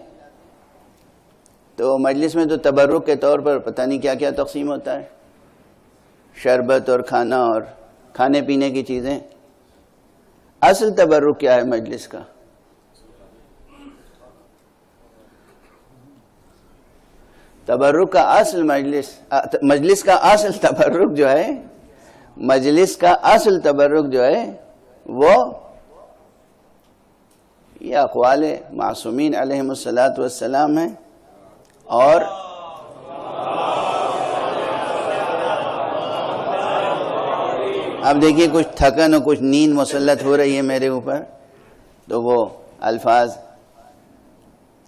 تو مجلس میں تو تبرک کے طور پر پتہ نہیں کیا کیا تقسیم ہوتا ہے، شربت اور کھانا اور کھانے پینے کی چیزیں. اصل تبرک کیا ہے مجلس کا؟ تبرک کا اصل مجلس کا اصل تبرک جو ہے، مجلس کا اصل تبرک جو ہے وہ یہ اقوال معصومین علیہم الصلاۃ والسلام ہیں. اور اب دیکھیے کچھ تھکن اور کچھ نیند مسلط ہو رہی ہے میرے اوپر، تو وہ الفاظ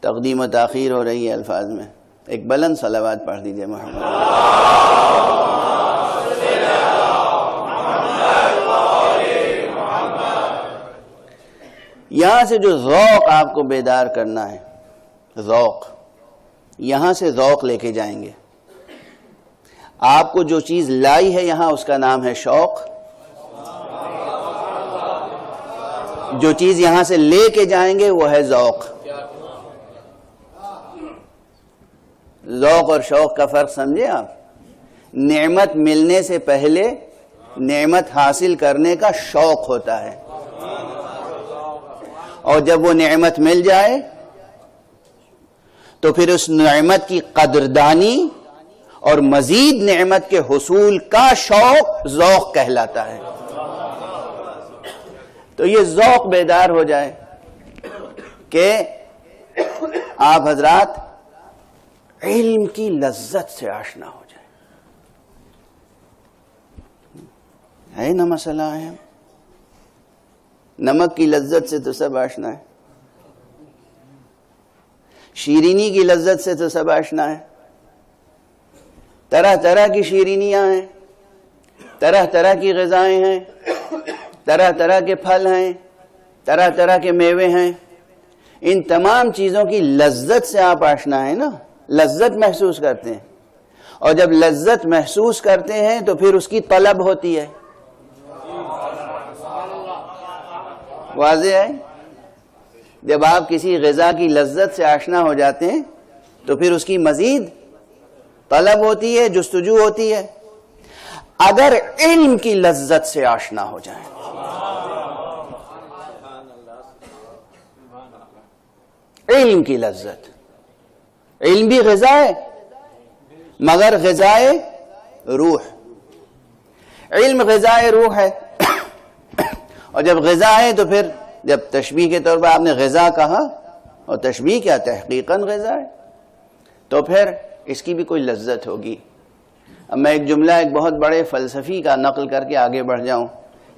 تقدیم و تاخیر ہو رہی ہے الفاظ میں. ایک بلند صلوات پڑھ دیجئے محمد. یہاں سے جو ذوق آپ کو بیدار کرنا ہے، ذوق، یہاں سے ذوق لے کے جائیں گے. آپ کو جو چیز لائی ہے یہاں اس کا نام ہے شوق. جو چیز یہاں سے لے کے جائیں گے وہ ہے ذوق. ذوق اور شوق کا فرق سمجھے آپ؟ نعمت ملنے سے پہلے نعمت حاصل کرنے کا شوق ہوتا ہے، اور جب وہ نعمت مل جائے تو پھر اس نعمت کی قدردانی اور مزید نعمت کے حصول کا شوق ذوق کہلاتا ہے. تو یہ ذوق بیدار ہو جائے کہ آپ حضرات علم کی لذت سے آشنا ہو جائے. ہے نا مسئلہ ہے؟ نمک کی لذت سے تو سب آشنا ہے، شیرینی کی لذت سے تو سب آشنا ہے. طرح طرح کی شیرینیاں ہیں، طرح طرح کی غذائیں ہیں، طرح طرح کے پھل ہیں، طرح طرح کے میوے ہیں. ان تمام چیزوں کی لذت سے آپ آشنا ہیں نا. لذت محسوس کرتے ہیں، اور جب لذت محسوس کرتے ہیں تو پھر اس کی طلب ہوتی ہے. واضح ہے؟ جب آپ کسی غذا کی لذت سے آشنا ہو جاتے ہیں تو پھر اس کی مزید طلب ہوتی ہے، جستجو ہوتی ہے. اگر علم کی لذت سے آشنا ہو جائیں، علم کی لذت، علم بھی غذا ہے مگر غذائے روح. علم غذائے روح ہے، اور جب غذا ہے تو پھر جب تشبیہ کے طور پر آپ نے غذا کہا، اور تشبیہ کیا تحقیقاً غذا ہے، تو پھر اس کی بھی کوئی لذت ہوگی. اب میں ایک جملہ ایک بہت بڑے فلسفی کا نقل کر کے آگے بڑھ جاؤں،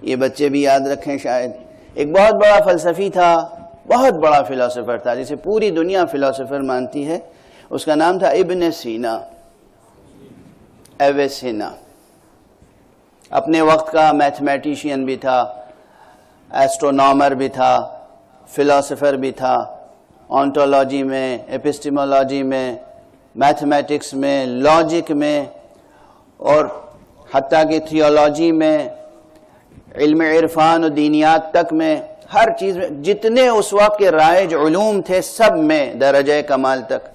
یہ بچے بھی یاد رکھیں شاید. ایک بہت بڑا فلسفی تھا، بہت بڑا فلسفر تھا، جسے پوری دنیا فلسفر مانتی ہے. اس کا نام تھا ابن سینا، ایویسینا. اپنے وقت کا میتھمیٹیشین بھی تھا، ایسٹرونامر بھی تھا، فلسفر بھی تھا. آنٹولوجی میں، ایپسٹیمولوجی میں، میتھمیٹکس میں، لاجک میں، اور حتیٰ کہ تھیولوجی میں، علم عرفان و دینیات تک میں، ہر چیز میں جتنے اس وقت کے رائج علوم تھے سب میں درجہ کمال تک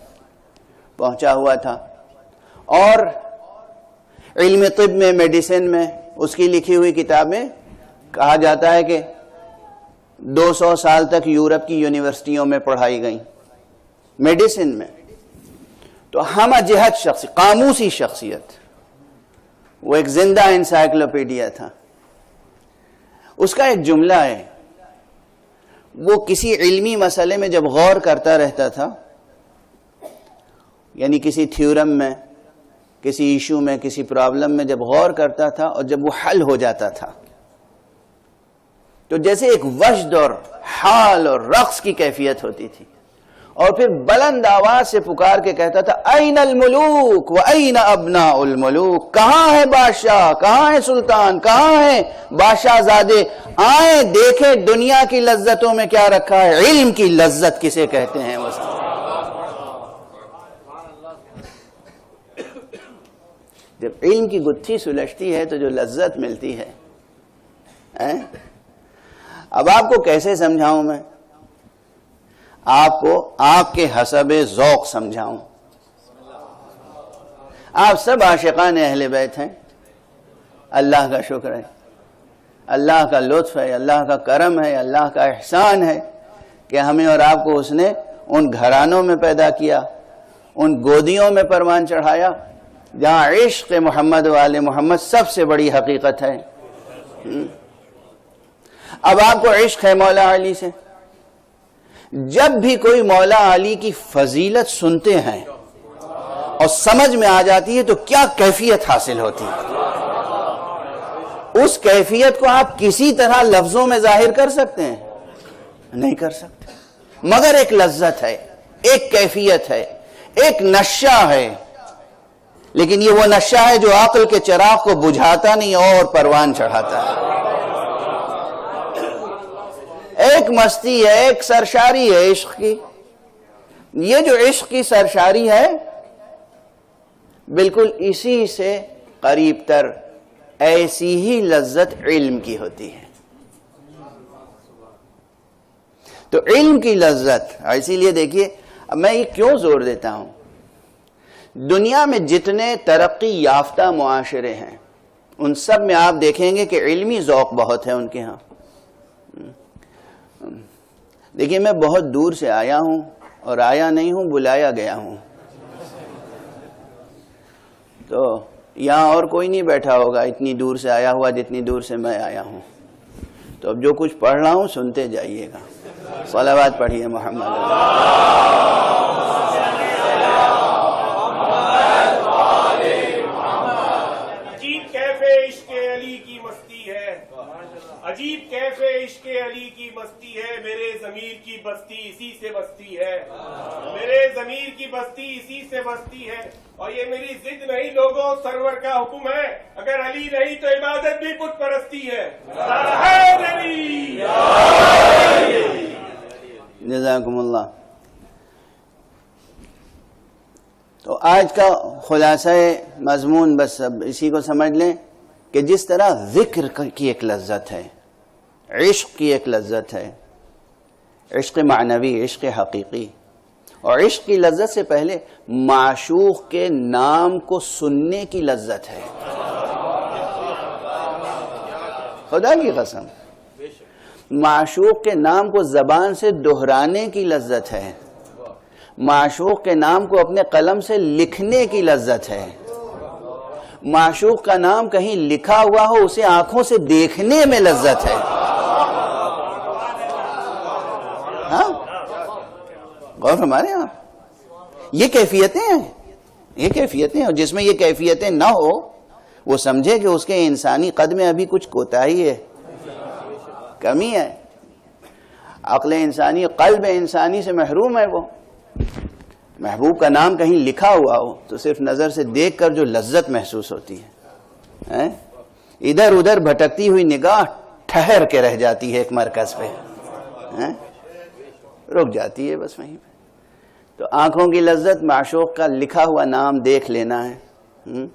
پہنچا ہوا تھا. اور علم طب میں، میڈیسن میں اس کی لکھی ہوئی کتابیں کہا جاتا ہے کہ 200 سال تک یورپ کی یونیورسٹیوں میں پڑھائی گئیں میڈیسن میں. تو ہمہ جہت شخص، قاموسی شخصیت، وہ ایک زندہ انسائکلوپیڈیا تھا. اس کا ایک جملہ ہے، وہ کسی علمی مسئلے میں جب غور کرتا رہتا تھا، یعنی کسی تھیورم میں، کسی ایشو میں، کسی پرابلم میں جب غور کرتا تھا اور جب وہ حل ہو جاتا تھا تو جیسے ایک وجد اور حال اور رقص کی کیفیت ہوتی تھی، اور پھر بلند آواز سے پکار کے کہتا تھا این الملوک و این ابناء الملوک، کہاں ہے بادشاہ، کہاں ہے سلطان، کہاں ہے بادشاہ زادے، آئیں دیکھیں دنیا کی لذتوں میں کیا رکھا ہے. علم کی لذت کسے کہتے ہیں؟ جب علم کی گتھی سلجھتی ہے تو جو لذت ملتی ہے. اب آپ کو کیسے سمجھاؤں میں؟ آپ کو آپ کے حسب ذوق سمجھاؤں. آپ سب عاشقان اہل بیت ہیں، اللہ کا شکر ہے، اللہ کا لطف ہے، اللہ کا کرم ہے، اللہ کا احسان ہے کہ ہمیں اور آپ کو اس نے ان گھرانوں میں پیدا کیا، ان گودیوں میں پروان چڑھایا جہاں عشق محمد و آل محمد سب سے بڑی حقیقت ہے. اب آپ کو عشق ہے مولا علی سے. جب بھی کوئی مولا علی کی فضیلت سنتے ہیں اور سمجھ میں آ جاتی ہے تو کیا کیفیت حاصل ہوتی ہے. اس کیفیت کو آپ کسی طرح لفظوں میں ظاہر کر سکتے ہیں؟ نہیں کر سکتے، مگر ایک لذت ہے، ایک کیفیت ہے، ایک نشہ ہے. لیکن یہ وہ نشہ ہے جو عقل کے چراغ کو بجھاتا نہیں اور پروان چڑھاتا ہے. ایک مستی ہے، ایک سرشاری ہے عشق کی. یہ جو عشق کی سرشاری ہے بالکل اسی سے قریب تر ایسی ہی لذت علم کی ہوتی ہے. تو علم کی لذت، اسی لیے دیکھیے اب میں یہ کیوں زور دیتا ہوں، دنیا میں جتنے ترقی یافتہ معاشرے ہیں ان سب میں آپ دیکھیں گے کہ علمی ذوق بہت ہے ان کے ہاں. دیکھیے میں بہت دور سے آیا ہوں، اور آیا نہیں ہوں، بلایا گیا ہوں. تو یہاں اور کوئی نہیں بیٹھا ہوگا اتنی دور سے آیا ہوا جتنی دور سے میں آیا ہوں. تو اب جو کچھ پڑھ رہا ہوں سنتے جائیے گا. صلوات پڑھیے محمد. عجیب کیف عشق علی کی مستی ہے، میرے ضمیر کی بستی اسی سے بستی ہے، میرے ضمیر کی بستی اسی سے بستی ہے. اور یہ میری ضد نہیں لوگوں، سرور کا حکم ہے، اگر علی نہیں تو عبادت بھی بت پرستی ہے. جزاکم اللہ. تو آج کا خلاصہ مضمون بس اب اسی کو سمجھ لیں کہ جس طرح ذکر کی ایک لذت ہے، عشق کی ایک لذت ہے، عشق معنوی، عشق حقیقی، اور عشق کی لذت سے پہلے معشوق کے نام کو سننے کی لذت ہے. خدا کی قسم، معشوق کے نام کو زبان سے دہرانے کی لذت ہے، معشوق کے نام کو اپنے قلم سے لکھنے کی لذت ہے، معشوق کا نام کہیں لکھا ہوا ہو اسے آنکھوں سے دیکھنے میں لذت ہے. ہاں غور ہمارے آپ، یہ کیفیتیں ہیں، یہ کیفیتیں، اور جس میں یہ کیفیتیں نہ ہو وہ سمجھے کہ اس کے انسانی قد میں ابھی کچھ کوتاہی ہے، کمی ہے، عقل انسانی، قلب انسانی سے محروم ہے. وہ محبوب کا نام کہیں لکھا ہوا ہو تو صرف نظر سے دیکھ کر جو لذت محسوس ہوتی ہے، ادھر ادھر بھٹکتی ہوئی نگاہ ٹھہر کے رہ جاتی ہے ایک مرکز پہ، رک جاتی ہے بس وہیں پہ. تو آنکھوں کی لذت معشوق کا لکھا ہوا نام دیکھ لینا ہے.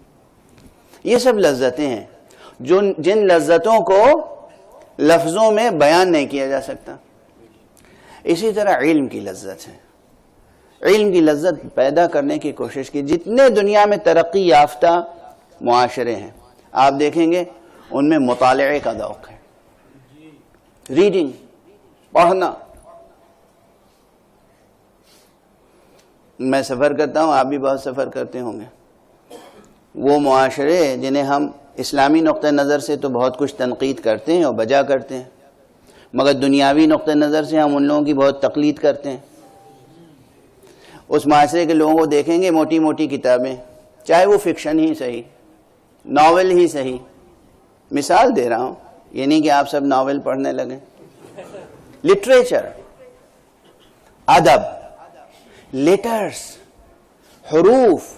یہ سب لذتیں ہیں جن لذتوں کو لفظوں میں بیان نہیں کیا جا سکتا. اسی طرح علم کی لذت ہے، علم کی لذت پیدا کرنے کی کوشش کی. جتنے دنیا میں ترقی یافتہ معاشرے ہیں آپ دیکھیں گے ان میں مطالعے کا ذوق ہے، ریڈنگ، پڑھنا. میں سفر کرتا ہوں، آپ بھی بہت سفر کرتے ہوں گے. وہ معاشرے جنہیں ہم اسلامی نقطہ نظر سے تو بہت کچھ تنقید کرتے ہیں اور بجا کرتے ہیں، مگر دنیاوی نقطہ نظر سے ہم ان لوگوں کی بہت تقلید کرتے ہیں. اس معاشرے کے لوگوں کو دیکھیں گے موٹی موٹی کتابیں، چاہے وہ فکشن ہی صحیح، ناول ہی صحیح. مثال دے رہا ہوں، یہ نہیں کہ آپ سب ناول پڑھنے لگیں. لٹریچر، ادب، لیٹرز، حروف،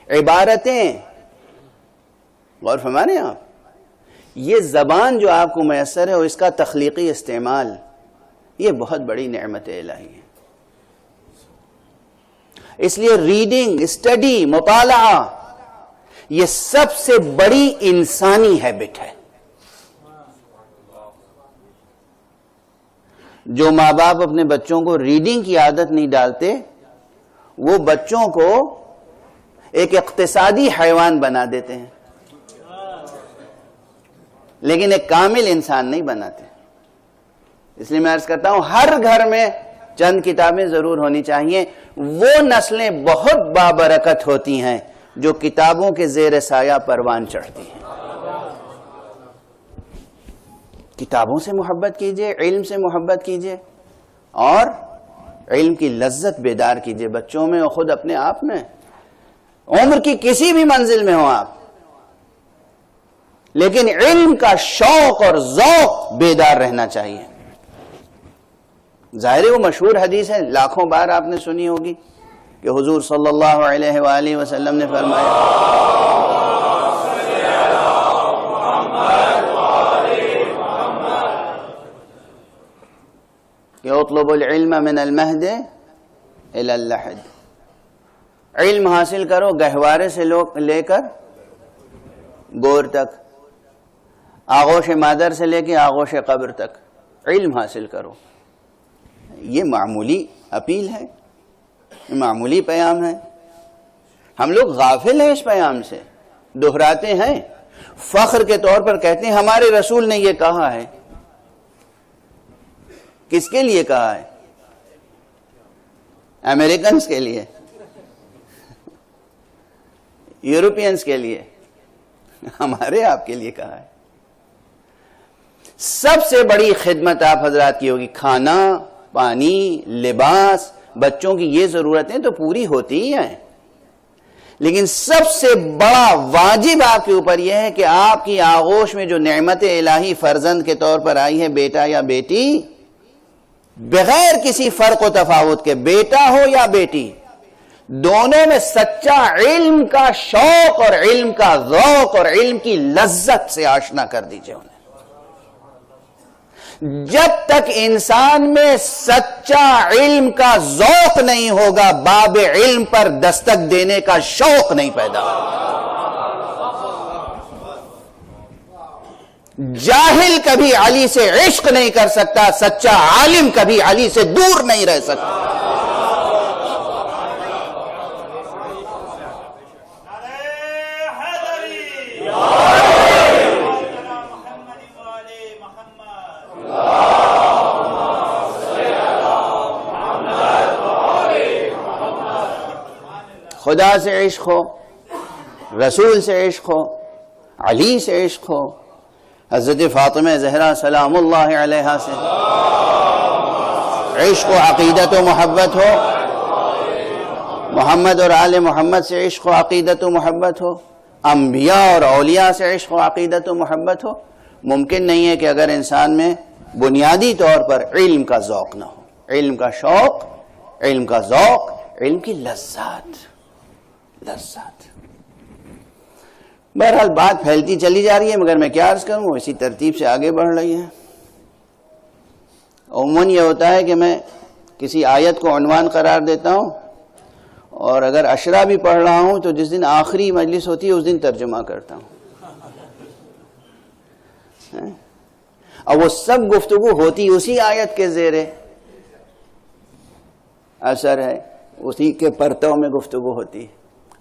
عبارتیں، غور فرمائیں آپ، یہ زبان جو آپ کو میسر ہے اور اس کا تخلیقی استعمال، یہ بہت بڑی نعمت الہی ہے. اس لیے ریڈنگ، اسٹڈی، مطالعہ یہ سب سے بڑی انسانی ہیبٹ ہے. جو ماں باپ اپنے بچوں کو ریڈنگ کی عادت نہیں ڈالتے وہ بچوں کو ایک اقتصادی حیوان بنا دیتے ہیں لیکن ایک کامل انسان نہیں بناتے. اس لیے میں عرض کرتا ہوں ہر گھر میں چند کتابیں ضرور ہونی چاہیے. وہ نسلیں بہت بابرکت ہوتی ہیں جو کتابوں کے زیر سایہ پروان چڑھتی ہیں. کتابوں سے محبت کیجئے، علم سے محبت کیجئے اور علم کی لذت بیدار کیجئے بچوں میں اور خود اپنے آپ میں. عمر کی کسی بھی منزل میں ہوں آپ، لیکن علم کا شوق اور ذوق بیدار رہنا چاہیے. ظاہر ہے وہ مشہور حدیث ہے، لاکھوں بار آپ نے سنی ہوگی کہ حضور صلی اللہ علیہ وآلہ وسلم نے فرمایا کہ اطلب العلم من المہد الی اللحد، علم حاصل کرو گہوارے سے لے کر گور تک، آغوش مادر سے لے کے آغوش قبر تک علم حاصل کرو. یہ معمولی اپیل ہے، یہ معمولی پیام ہے. ہم لوگ غافل ہیں اس پیام سے، دہراتے ہیں، فخر کے طور پر کہتے ہیں ہمارے رسول نے یہ کہا ہے. کس کے لیے کہا ہے؟ امریکنز کے لیے، یورپینز کے لیے، ہمارے آپ کے لیے کہا ہے. سب سے بڑی خدمت آپ حضرات کی ہوگی. کھانا، پانی، لباس، بچوں کی یہ ضرورتیں تو پوری ہوتی ہی ہیں، لیکن سب سے بڑا واجب آپ کے اوپر یہ ہے کہ آپ کی آغوش میں جو نعمت الہی فرزند کے طور پر آئی ہے، بیٹا یا بیٹی، بغیر کسی فرق و تفاوت کے، بیٹا ہو یا بیٹی، دونوں میں سچا علم کا شوق اور علم کا ذوق اور علم کی لذت سے آشنا کر دیجئے انہیں. جب تک انسان میں سچا علم کا ذوق نہیں ہوگا، باب علم پر دستک دینے کا شوق نہیں پیدا ہوگا۔ جاہل کبھی علی سے عشق نہیں کر سکتا، سچا عالم کبھی علی سے دور نہیں رہ سکتا۔ خدا سے عشق ہو، رسول سے عشق ہو، علی سے عشق ہو، حضرت فاطمہ زہرا سلام اللہ علیہا سے عشق و عقیدت و محبت ہو، محمد اور آل محمد سے عشق و عقیدت و محبت ہو، انبیاء اور اولیاء سے عشق و عقیدت و محبت ہو، ممکن نہیں ہے کہ اگر انسان میں بنیادی طور پر علم کا ذوق نہ ہو، علم کا شوق، علم کا ذوق، علم کی لذات۔ بہرحال بات پھیلتی چلی جا رہی ہے، مگر میں کیا عرض کروں، اسی ترتیب سے آگے بڑھ رہی ہے۔ عموماً یہ ہوتا ہے کہ میں کسی آیت کو عنوان قرار دیتا ہوں، اور اگر اشرا بھی پڑھ رہا ہوں تو جس دن آخری مجلس ہوتی ہے اس دن ترجمہ کرتا ہوں، اور وہ سب گفتگو ہوتی اسی آیت کے زیر اثر ہے، اسی کے پرتو میں گفتگو ہوتی ہے۔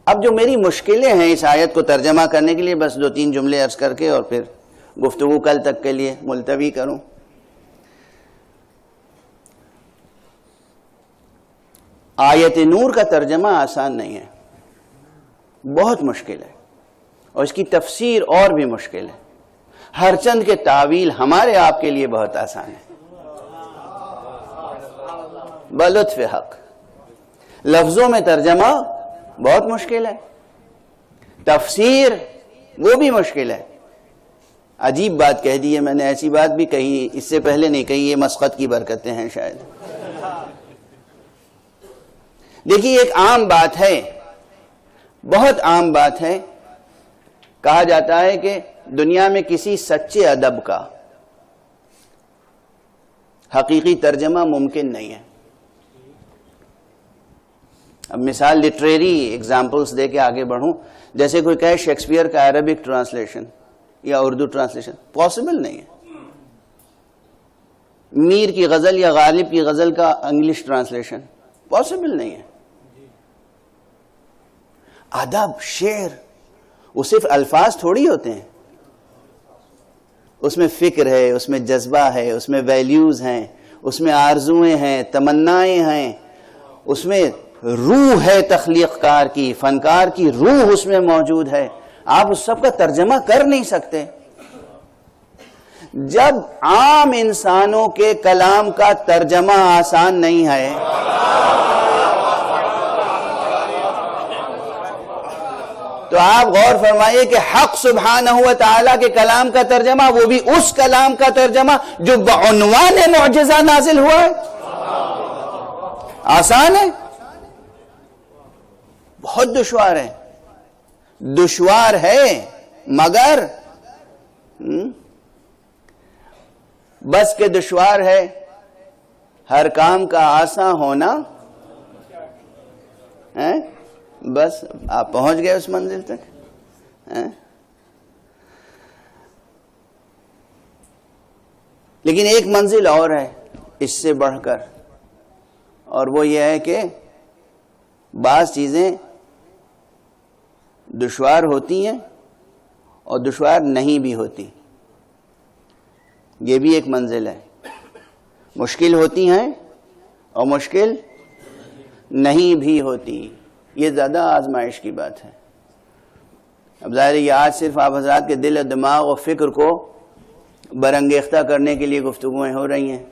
اب جو میری مشکلیں ہیں اس آیت کو ترجمہ کرنے کے لیے، بس 2-3 جملے عرض کر کے اور پھر گفتگو کل تک کے لیے ملتوی کروں۔ آیت نور کا ترجمہ آسان نہیں ہے، بہت مشکل ہے، اور اس کی تفسیر اور بھی مشکل ہے۔ ہر چند کے تعویل ہمارے آپ کے لیے بہت آسان ہے، بلطف حق۔ لفظوں میں ترجمہ بہت مشکل ہے، تفسیر وہ بھی مشکل ہے۔ عجیب بات کہہ دی ہے میں نے، ایسی بات بھی کہی اس سے پہلے نہیں کہی، یہ مسقط کی برکتیں ہیں شاید۔ دیکھیے ایک عام بات ہے، بہت عام بات ہے، کہا جاتا ہے کہ دنیا میں کسی سچے ادب کا حقیقی ترجمہ ممکن نہیں ہے۔ اب مثال لٹریری ایگزامپلز دے کے آگے بڑھوں، جیسے کوئی کہے شیکسپیئر کا عربک ٹرانسلیشن یا اردو ٹرانسلیشن، پاسبل نہیں ہے۔ میر کی غزل یا غالب کی غزل کا انگلش ٹرانسلیشن، پاسبل نہیں ہے۔ ادب، شعر، وہ صرف الفاظ تھوڑی ہوتے ہیں، اس میں فکر ہے، اس میں جذبہ ہے، اس میں ویلیوز ہیں، اس میں آرزویں ہیں، تمنائیں ہیں، اس میں روح ہے تخلیق کار کی، فنکار کی روح اس میں موجود ہے۔ آپ اس سب کا ترجمہ کر نہیں سکتے۔ جب عام انسانوں کے کلام کا ترجمہ آسان نہیں ہے، تو آپ غور فرمائیے کہ حق سبحانہ و تعالیٰ کے کلام کا ترجمہ، وہ بھی اس کلام کا ترجمہ جو بعنوان معجزہ نازل ہوا ہے، آسان ہے؟ بہت دشوار ہے، دشوار ہے، مگر بس کہ دشوار ہے، ہر کام کا آسان ہونا ہے، بس آپ پہنچ گئے اس منزل تک۔ لیکن ایک منزل اور ہے اس سے بڑھ کر، اور وہ یہ ہے کہ بعض چیزیں دشوار ہوتی ہیں اور دشوار نہیں بھی ہوتی، یہ بھی ایک منزل ہے۔ مشکل ہوتی ہیں اور مشکل نہیں بھی ہوتی، یہ زیادہ آزمائش کی بات ہے۔ اب ظاہر ہے یہ آج صرف آپ حضرات کے دل و دماغ و فکر کو برانگیختہ کرنے کے لیے گفتگویں ہو رہی ہیں۔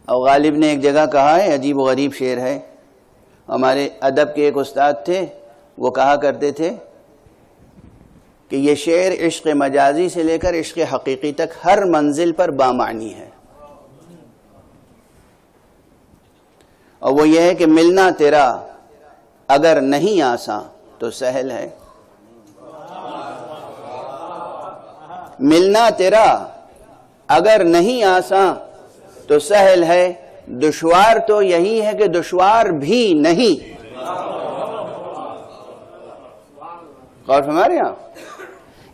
اور غالب نے ایک جگہ کہا ہے، عجیب و غریب شعر ہے، ہمارے ادب کے ایک استاد تھے، وہ کہا کرتے تھے کہ یہ شعر عشق مجازی سے لے کر عشق حقیقی تک ہر منزل پر بامعنی ہے، اور وہ یہ ہے کہ ملنا تیرا اگر نہیں آساں تو سہل ہے، ملنا تیرا اگر نہیں آسان تو سہل ہے، دشوار تو یہی ہے کہ دشوار بھی نہیں۔ غور فرما رہے ہیں آپ؟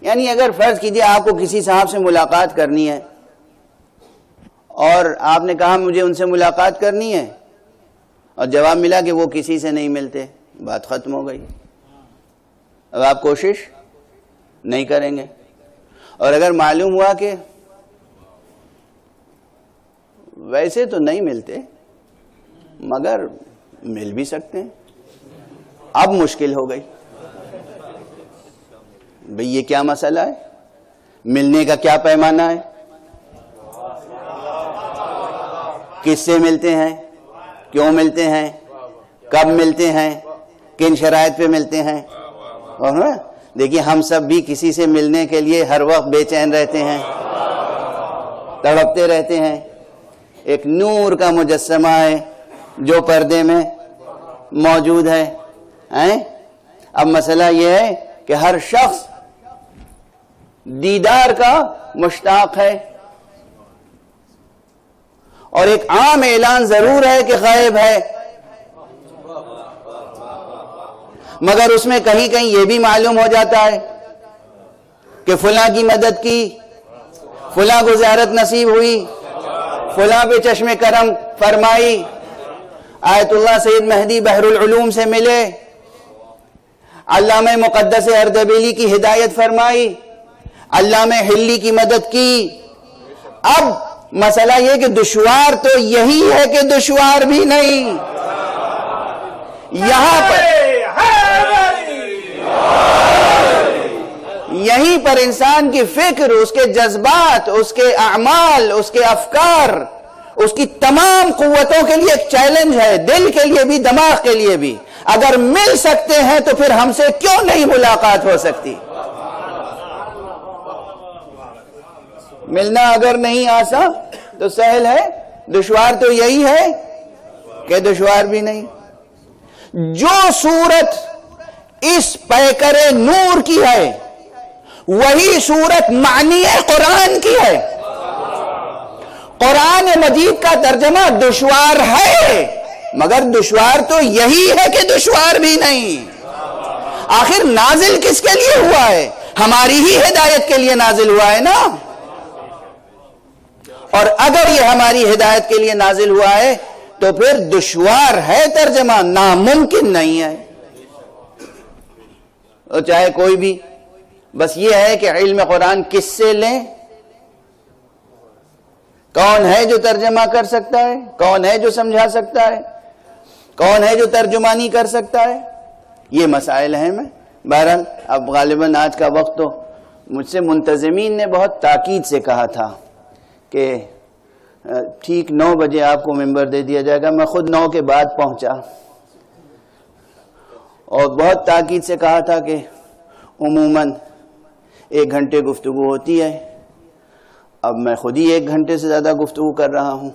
یعنی اگر فرض کیجئے آپ کو کسی صاحب سے ملاقات کرنی ہے اور آپ نے کہا مجھے ان سے ملاقات کرنی ہے، اور جواب ملا کہ وہ کسی سے نہیں ملتے، بات ختم ہو گئی۔ اب آپ کوشش نہیں کریں گے، اور اگر معلوم ہوا کہ ویسے تو نہیں ملتے مگر مل بھی سکتے ہیں، اب مشکل ہو گئی۔ بھئی یہ کیا مسئلہ ہے؟ ملنے کا کیا پیمانہ ہے؟ کس سے ملتے ہیں؟ کیوں ملتے ہیں؟ کب ملتے ہیں؟ کن شرائط پہ ملتے ہیں؟ اور دیکھیے ہم سب بھی کسی سے ملنے کے لیے ہر وقت بے چین رہتے ہیں، تڑپتے رہتے ہیں۔ ایک نور کا مجسمہ ہے جو پردے میں موجود ہے۔ اب مسئلہ یہ ہے کہ ہر شخص دیدار کا مشتاق ہے، اور ایک عام اعلان ضرور ہے کہ غائب ہے، مگر اس میں کہیں کہیں یہ بھی معلوم ہو جاتا ہے کہ فلاں کی مدد کی، فلاں کو زیارت نصیب ہوئی، فلاں پہ چشم کرم فرمائی، آیت اللہ سید مہدی بحر العلوم سے ملے، علامہ مقدس اردبیلی کی ہدایت فرمائی، علامہ حلی کی مدد کی۔ اب مسئلہ یہ کہ دشوار تو یہی ہے کہ دشوار بھی نہیں۔ یہیں پر انسان کی فکر، اس کے جذبات، اس کے اعمال، اس کے افکار، اس کی تمام قوتوں کے لیے ایک چیلنج ہے، دل کے لیے بھی دماغ کے لیے بھی۔ اگر مل سکتے ہیں تو پھر ہم سے کیوں نہیں ملاقات ہو سکتی؟ ملنا اگر نہیں آسان تو سہل ہے، دشوار تو یہی ہے کہ دشوار بھی نہیں۔ جو صورت اس پیکر نور کی ہے وہی صورت معنی قرآن کی ہے۔ قرآن مجید کا ترجمہ دشوار ہے، مگر دشوار تو یہی ہے کہ دشوار بھی نہیں۔ آخر نازل کس کے لیے ہوا ہے؟ ہماری ہی ہدایت کے لیے نازل ہوا ہے نا۔ اور اگر یہ ہماری ہدایت کے لیے نازل ہوا ہے تو پھر دشوار ہے ترجمہ، ناممکن نہیں ہے۔ اور چاہے کوئی بھی، بس یہ ہے کہ علم قرآن کس سے لیں؟ کون ہے جو ترجمہ کر سکتا ہے؟ کون ہے جو سمجھا سکتا ہے؟ کون ہے جو ترجمانی کر سکتا ہے؟ یہ مسائل ہیں۔ میں بہرحال اب غالباً آج کا وقت تو مجھ سے منتظمین نے بہت تاکید سے کہا تھا کہ ٹھیک 9 بجے آپ کو ممبر دے دیا جائے گا۔ میں خود 9 کے بعد پہنچا اور بہت تاکید سے کہا تھا کہ عموماً 1 گھنٹے گفتگو ہوتی ہے، اب میں خود ہی 1 گھنٹے سے زیادہ گفتگو کر رہا ہوں،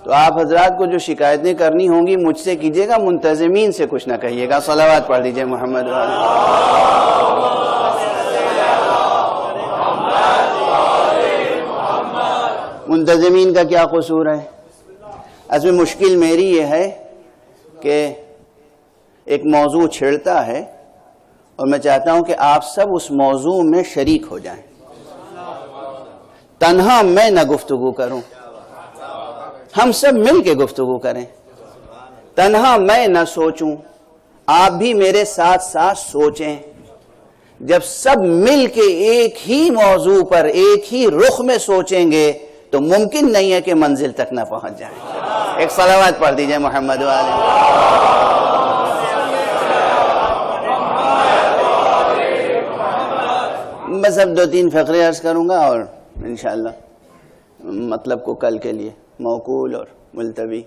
تو آپ حضرات کو جو شکایتیں کرنی ہوں گی مجھ سے کیجیے گا، منتظمین سے کچھ نہ کہیے گا۔ صلوات پڑھ دیجئے محمد منتظمین کا کیا قصور ہے؟ اصل میں مشکل میری یہ ہے کہ ایک موضوع چھڑتا ہے اور میں چاہتا ہوں کہ آپ سب اس موضوع میں شریک ہو جائیں، تنہا میں نہ گفتگو کروں، ہم سب مل کے گفتگو کریں، تنہا میں نہ سوچوں، آپ بھی میرے ساتھ ساتھ سوچیں۔ جب سب مل کے ایک ہی موضوع پر ایک ہی رخ میں سوچیں گے تو ممکن نہیں ہے کہ منزل تک نہ پہنچ جائیں۔ ایک صلوات پڑھ دیجئے محمد والے۔ بس اب 2-3 فقرے عرض کروں گا اور انشاءاللہ مطلب کو کل کے لیے موقول اور ملتوی۔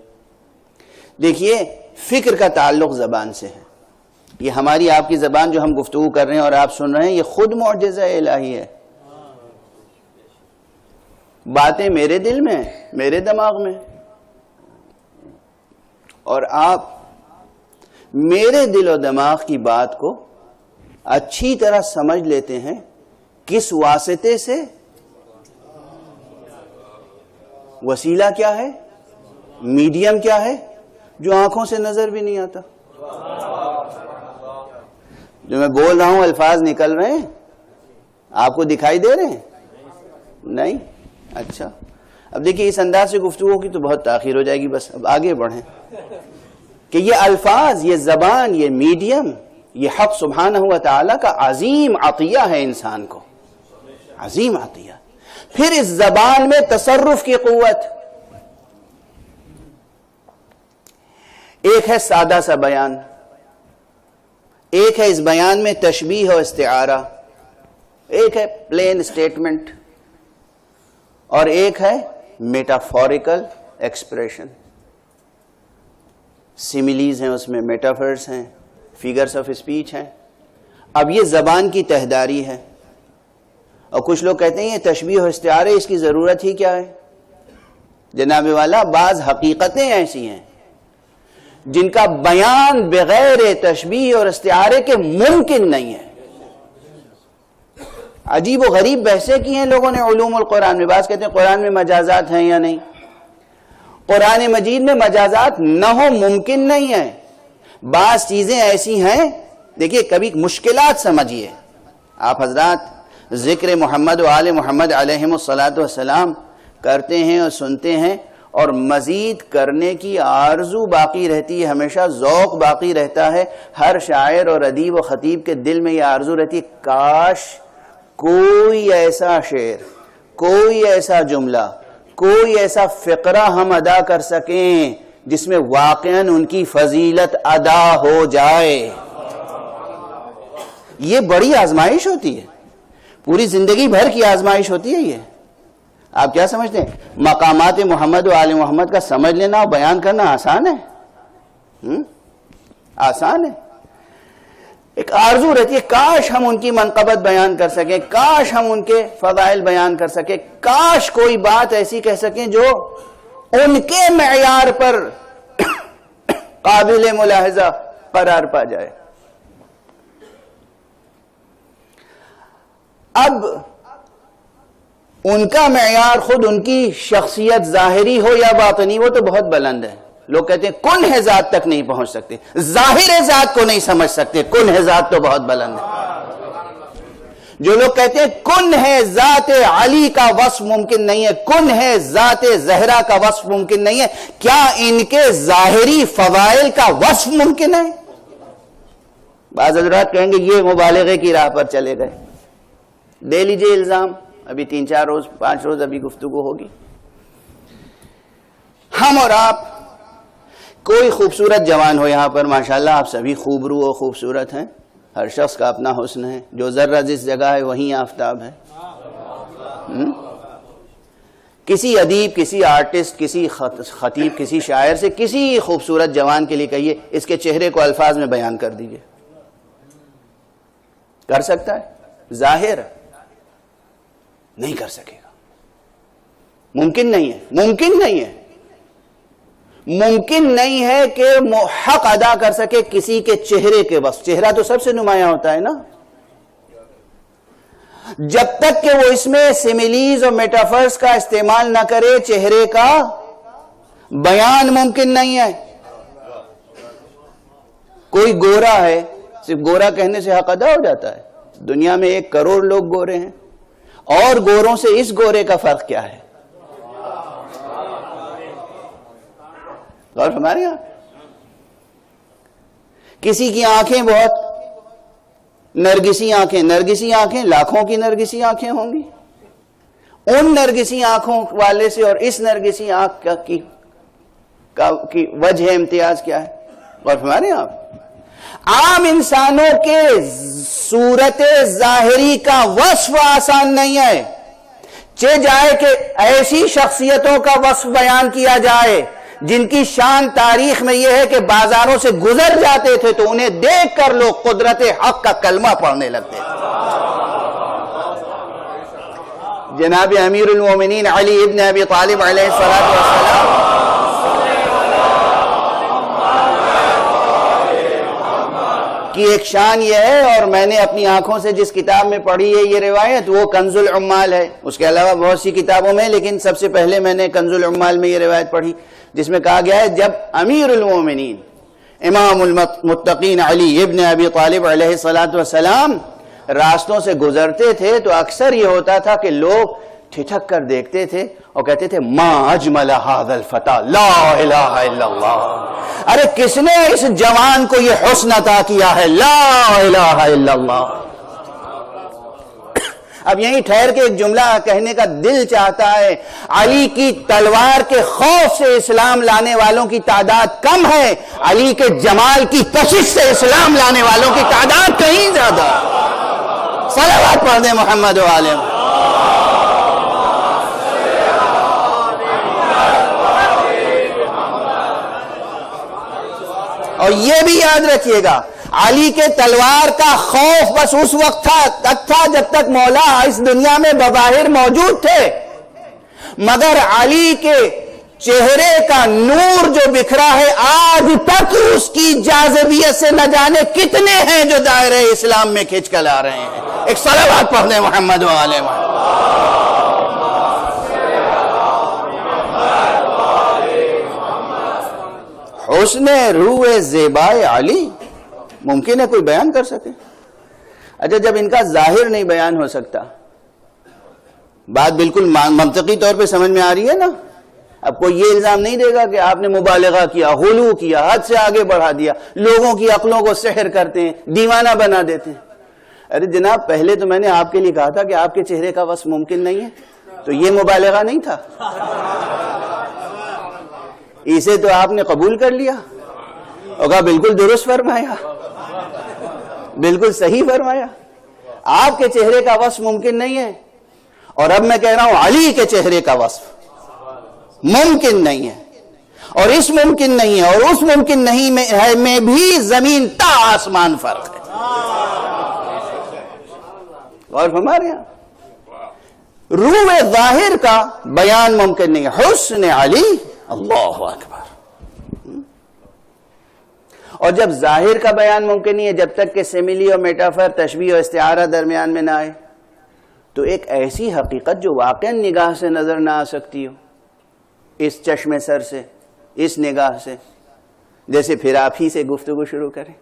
دیکھیے فکر کا تعلق زبان سے ہے، یہ ہماری آپ کی زبان جو ہم گفتگو کر رہے ہیں اور آپ سن رہے ہیں یہ خود معجزہ الہی ہے۔ باتیں میرے دل میں، میرے دماغ میں، اور آپ میرے دل و دماغ کی بات کو اچھی طرح سمجھ لیتے ہیں۔ کس واسطے سے؟ وسیلہ کیا ہے؟ میڈیم کیا ہے؟ جو آنکھوں سے نظر بھی نہیں آتا. جو میں بول رہا ہوں الفاظ نکل رہے ہیں؟ آپ کو دکھائی دے رہے ہیں؟ نہیں؟ اچھا، اب دیکھیے اس انداز سے گفتگو کی تو بہت تاخیر ہو جائے گی، بس اب آگے بڑھیں کہ یہ الفاظ، یہ زبان، یہ میڈیم، یہ حق سبحانہ و تعالیٰ کا عظیم عطیہ ہے انسان کو، عظیم عطیہ. پھر اس زبان میں تصرف کی قوت. ایک ہے سادہ سا بیان، ایک ہے اس بیان میں تشبیہ و استعارہ، ایک ہے پلین سٹیٹمنٹ، اور ایک ہے میٹافوریکل ایکسپریشن. سیملیز ہیں اس میں، میٹافرز ہیں، فیگرز آف اسپیچ ہیں. اب یہ زبان کی تہداری ہے. اور کچھ لوگ کہتے ہیں یہ تشبیہ و استعارے، اس کی ضرورت ہی کیا ہے؟ جناب والا، بعض حقیقتیں ایسی ہیں جن کا بیان بغیر تشبیہ اور استعارے کے ممکن نہیں ہے. عجیب و غریب بحثیں کی ہیں لوگوں نے علوم القرآن میں. بعض کہتے ہیں قرآن میں مجازات ہیں یا نہیں. قرآن مجید میں مجازات نہ ہو ممکن نہیں ہے. بعض چیزیں ایسی ہیں، دیکھیے کبھی مشکلات سمجھیے. آپ حضرات ذکر محمد و آل محمد علیہم الصلاۃ والسلام کرتے ہیں اور سنتے ہیں، اور مزید کرنے کی آرزو باقی رہتی ہے، ہمیشہ ذوق باقی رہتا ہے. ہر شاعر اور ادیب و خطیب کے دل میں یہ آرزو رہتی ہے، کاش کوئی ایسا شعر، کوئی ایسا جملہ، کوئی ایسا فقرہ ہم ادا کر سکیں جس میں واقعاً ان کی فضیلت ادا ہو جائے. یہ بڑی آزمائش ہوتی ہے، پوری زندگی بھر کی آزمائش ہوتی ہے. یہ آپ کیا سمجھتے ہیں؟ مقامات محمد و آل محمد کا سمجھ لینا اور بیان کرنا آسان ہے؟ آسان ہے. ایک آرزو رہتی ہے کاش ہم ان کی منقبت بیان کر سکیں، کاش ہم ان کے فضائل بیان کر سکیں، کاش کوئی بات ایسی کہہ سکیں جو ان کے معیار پر قابل ملاحظہ قرار پا جائے. اب ان کا معیار خود ان کی شخصیت ظاہری ہو یا باطنی، وہ تو بہت بلند ہے. لوگ کہتے ہیں کن ہے ذات تک نہیں پہنچ سکتے، ظاہر ذات کو نہیں سمجھ سکتے، کن ہے ذات تو بہت بلند ہے. جو لوگ کہتے ہیں کن ہے ذات علی کا وصف ممکن نہیں ہے، کن ہے ذات زہرا کا وصف ممکن نہیں ہے، کیا ان کے ظاہری فضائل کا وصف ممکن ہے؟ بعض حضرات کہیں گے یہ مبالغے کی راہ پر چلے گئے. دے لیجئے الزام، ابھی 3-4 روز 5 روز ابھی گفتگو ہوگی. ہم اور آپ، کوئی خوبصورت جوان ہو یہاں پر، ماشاءاللہ آپ سبھی خوبرو و خوبصورت ہیں، ہر شخص کا اپنا حسن ہے، جو ذرہ جس جگہ ہے وہیں آفتاب ہے. کسی ادیب، کسی آرٹسٹ، کسی خطیب، کسی شاعر سے کسی خوبصورت جوان کے لیے کہیے اس کے چہرے کو الفاظ میں بیان کر دیجئے، کر سکتا ہے؟ ظاہر نہیں کر سکے گا. ممکن نہیں ہے، ممکن نہیں ہے، ممکن نہیں ہے کہ حق ادا کر سکے کسی کے چہرے کے وصف. چہرہ تو سب سے نمایاں ہوتا ہے نا. جب تک کہ وہ اس میں سیملیز اور میٹافرز کا استعمال نہ کرے، چہرے کا بیان ممکن نہیں ہے. کوئی گورا ہے، صرف گورا کہنے سے حق ادا ہو جاتا ہے؟ دنیا میں 1 کروڑ لوگ گورے ہیں، اور گوروں سے اس گورے کا فرق کیا ہے؟ اور ہمارے یہاں کسی کی آنکھیں بہت نرگسی آنکھیں، نرگسی آنکھیں لاکھوں کی نرگسی آنکھیں ہوں گی. ان نرگسی آنکھوں والے سے اور اس نرگسی آنکھ کی وجہ امتیاز کیا ہے؟ اور ہمارے یہاں عام انسانوں کے صورت ظاہری کا وصف آسان نہیں ہے. چہ جائے کہ ایسی شخصیتوں کا وصف بیان کیا جائے جن کی شان تاریخ میں یہ ہے کہ بازاروں سے گزر جاتے تھے تو انہیں دیکھ کر لوگ قدرت حق کا کلمہ پڑھنے لگتے تھے. جناب امیر المومنین علی ابن ابی طالب علیہ السلام کی ایک شان یہ ہے، اور میں نے اپنی آنکھوں سے جس کتاب میں پڑھی ہے یہ روایت وہ کنز العمال ہے، اس کے علاوہ بہت سی کتابوں میں، لیکن سب سے پہلے میں نے کنز العمال میں یہ روایت پڑھی جس میں کہا گیا ہے جب امیر المومنین امام المتقین علی ابن ابی طالب علیہ السلام راستوں سے گزرتے تھے تو اکثر یہ ہوتا تھا کہ لوگ ٹھٹک کر دیکھتے تھے اور کہتے تھے ما اجمل هذا الفتى لا الہ الا اللہ، ارے کس نے اس جوان کو یہ حسن عطا کیا ہے، لا الہ الا اللہ۔ اب یہیں ٹھہر کے ایک جملہ کہنے کا دل چاہتا ہے، علی کی تلوار کے خوف سے اسلام لانے والوں کی تعداد کم ہے، علی کے جمال کی کشش سے اسلام لانے والوں کی تعداد کہیں زیادہ۔ صلوات پڑھ دیں محمد و آلہ محمد۔ اور یہ بھی یاد رکھیے گا، علی کے تلوار کا خوف بس اس وقت تھا جب تک مولا اس دنیا میں بظاہر موجود تھے، مگر علی کے چہرے کا نور جو بکھرا ہے آج تک اس کی جاذبیت سے نہ جانے کتنے ہیں جو دائرہ اسلام میں کھینچ کر لا رہے ہیں۔ ایک صلوات پڑھ دیں محمد و آلہ محمد۔ حسن روح زیبائے علی ممکن ہے کوئی بیان کر سکے؟ اچھا جب ان کا ظاہر نہیں بیان ہو سکتا، بات بالکل منطقی طور پہ سمجھ میں آ رہی ہے نا؟ اب کوئی یہ الزام نہیں دے گا کہ آپ نے مبالغہ کیا، غلو کیا، حد سے آگے بڑھا دیا، لوگوں کی عقلوں کو سحر کرتے ہیں، دیوانہ بنا دیتے ہیں۔ ارے جناب پہلے تو میں نے آپ کے لیے کہا تھا کہ آپ کے چہرے کا وصف ممکن نہیں ہے، تو یہ مبالغہ نہیں تھا؟ اسے تو آپ نے قبول کر لیا اور کہا بالکل درست فرمایا، بالکل صحیح فرمایا، آپ کے چہرے کا وصف ممکن نہیں ہے، اور اب میں کہہ رہا ہوں علی کے چہرے کا وصف ممکن نہیں ہے، اور اس ممکن نہیں ہے اور اس ممکن نہیں میں بھی زمین تا آسمان فرق ہے۔ اور ہمارے یہاں روح ظاہر کا بیان ممکن نہیں ہے، حسن علی، اللہ اکبر۔ اور جب ظاہر کا بیان ممکن نہیں ہے، جب تک کہ سیملی اور میٹافر، تشبیہ اور استعارہ درمیان میں نہ آئے، تو ایک ایسی حقیقت جو واقعا نگاہ سے نظر نہ آ سکتی ہو، اس چشم سر سے، اس نگاہ سے، جیسے پھر آپ ہی سے گفتگو شروع کریں۔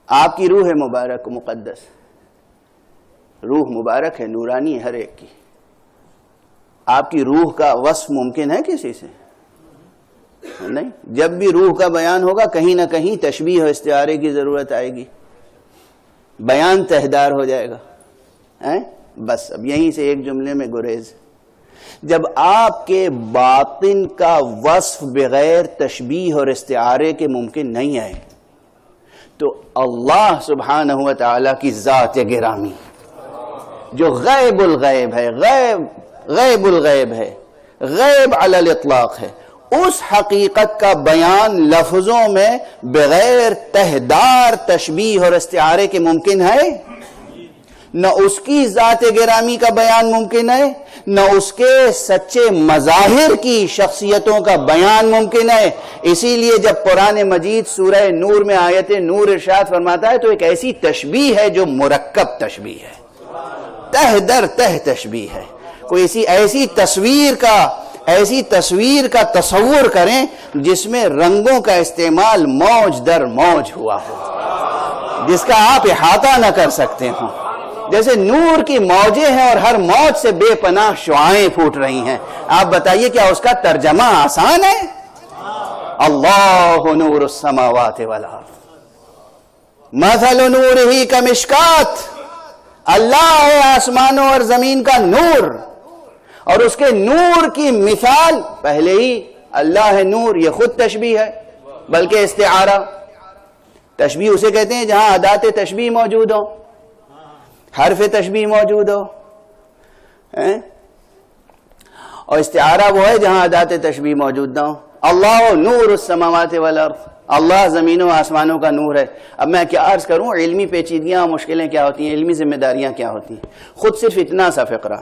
آپ کی روح مبارک مقدس، روح مبارک ہے، نورانی ہے ہر ایک کی۔ آپ کی روح کا وصف ممکن ہے کسی سے؟ نہیں۔ جب بھی روح کا بیان ہوگا کہیں نہ کہیں تشبیہ و استعارے کی ضرورت آئے گی، بیان تہدار ہو جائے گا۔ بس اب یہیں سے ایک جملے میں گریز، جب آپ کے باطن کا وصف بغیر تشبیہ اور استعارے کے ممکن نہیں ہے، تو اللہ سبحانہ و تعالی کی ذات گرامی جو غیب الغیب ہے، غیب الغیب ہے، غیب علی الاطلاق ہے، اس حقیقت کا بیان لفظوں میں بغیر تہدار تشبیہ اور استعارے کے ممکن ہے؟ نہ اس کی ذات گرامی کا بیان ممکن ہے، نہ اس کے سچے مظاہر کی شخصیتوں کا بیان ممکن ہے۔ اسی لیے جب قرآن مجید سورہ نور میں آیت نور ارشاد فرماتا ہے تو ایک ایسی تشبیہ ہے جو مرکب تشبیہ ہے، تہ در تہ تشبیہ ہے۔ کوئی ایسی تصویر کا تصور کریں جس میں رنگوں کا استعمال موج در موج ہوا ہو، جس کا آپ احاطہ نہ کر سکتے ہوں، جیسے نور کی موجیں ہیں اور ہر موج سے بے پناہ شعائیں پھوٹ رہی ہیں۔ آپ بتائیے کیا اس کا ترجمہ آسان ہے؟ اللہ نور السماوات والارض مثل نورہ کمشکات، اللہ ہے آسمانوں اور زمین کا نور، اور اس کے نور کی مثال پہلے ہی اللہ ہے نور، یہ خود تشبیہ ہے بلکہ استعارہ۔ تشبیہ اسے کہتے ہیں جہاں ادات تشبیہ موجود ہو، حرف تشبیہ موجود ہو، اور استعارہ وہ ہے جہاں ادات تشبیہ موجود نہ ہو۔ اللہ نور السماوات والارض، اللہ زمینوں آسمانوں کا نور ہے۔ اب میں کیا عرض کروں، علمی پیچیدگیاں مشکلیں کیا ہوتی ہیں، علمی ذمہ داریاں کیا ہوتی ہیں۔ خود صرف اتنا سا فقرہ،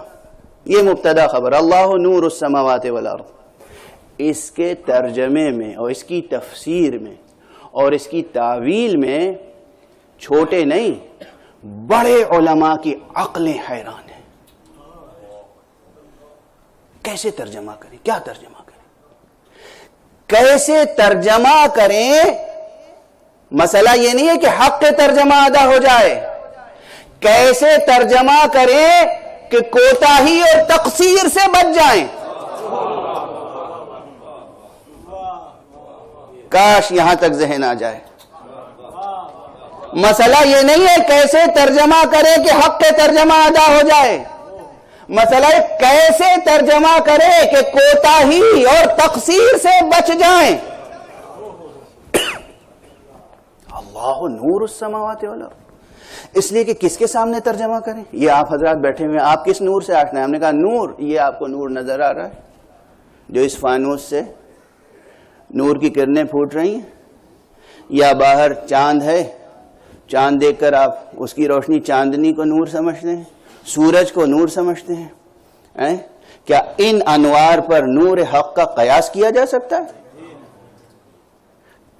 یہ مبتدا خبر اللہ نور السماوات والارض، اس کے ترجمے میں اور اس کی تفسیر میں اور اس کی تعویل میں چھوٹے نہیں، بڑے علماء کی عقلیں حیران ہیں. کیسے ترجمہ کریں؟ کیا ترجمہ کریں؟ کیسے ترجمہ کریں؟ مسئلہ یہ نہیں ہے کہ حق کے ترجمہ ادا ہو جائے، کیسے ترجمہ کریں کہ کوتاہی اور تقصیر سے بچ جائیں. کاش یہاں تک ذہن آ جائے. مسئلہ یہ نہیں ہے کیسے ترجمہ کریں کہ حق کے ترجمہ ادا ہو جائے، مسئلہ کیسے ترجمہ کریں کہ کوتاہی اور تقصیر سے بچ جائیں. اللہ نور السماوات والارض. اس لیے کہ کس کے سامنے ترجمہ کریں؟ یہ آپ حضرات بیٹھے ہوئے ہیں، آپ کس نور سے آشنا ہے؟ ہم نے کہا نور. یہ آپ کو نور نظر آ رہا ہے جو اس فانوس سے نور کی کرنیں پھوٹ رہی ہیں، یا باہر چاند ہے، چاند دیکھ کر آپ اس کی روشنی چاندنی کو نور سمجھتے ہیں، سورج کو نور سمجھتے ہیں. کیا ان انوار پر نور حق کا قیاس کیا جا سکتا ہے؟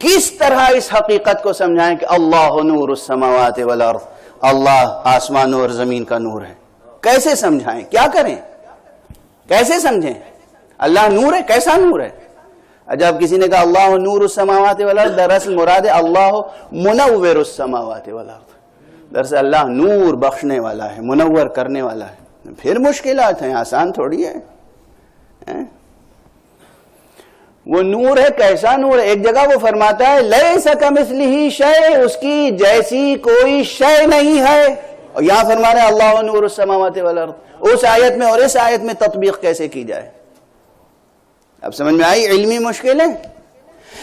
کس طرح اس حقیقت کو سمجھائیں کہ اللہ نور السماوات والارض، اللہ آسمانوں اور زمین کا نور ہے؟ کیسے سمجھائیں؟ کیا کریں؟ کیسے سمجھیں؟ اللہ نور ہے، کیسا نور ہے؟ جب کسی نے کہا اللہ نور السماوات والارض، دراصل مراد ہے اللہ منور السماوات والارض. دراصل اللہ نور بخشنے والا ہے، منور کرنے والا ہے. پھر مشکلات ہیں، آسان تھوڑی ہے. وہ نور ہے، کیسا نور ہے؟ ایک جگہ وہ فرماتا ہے لیس کمثلہ شیء، اس کی جیسی کوئی شے نہیں ہے. اور یہاں فرما رہے ہیں اللہ نور السماوات والارض. اس آیت میں اور اس آیت میں تطبیق کیسے کی جائے؟ اب سمجھ میں آئی؟ علمی مشکلیں.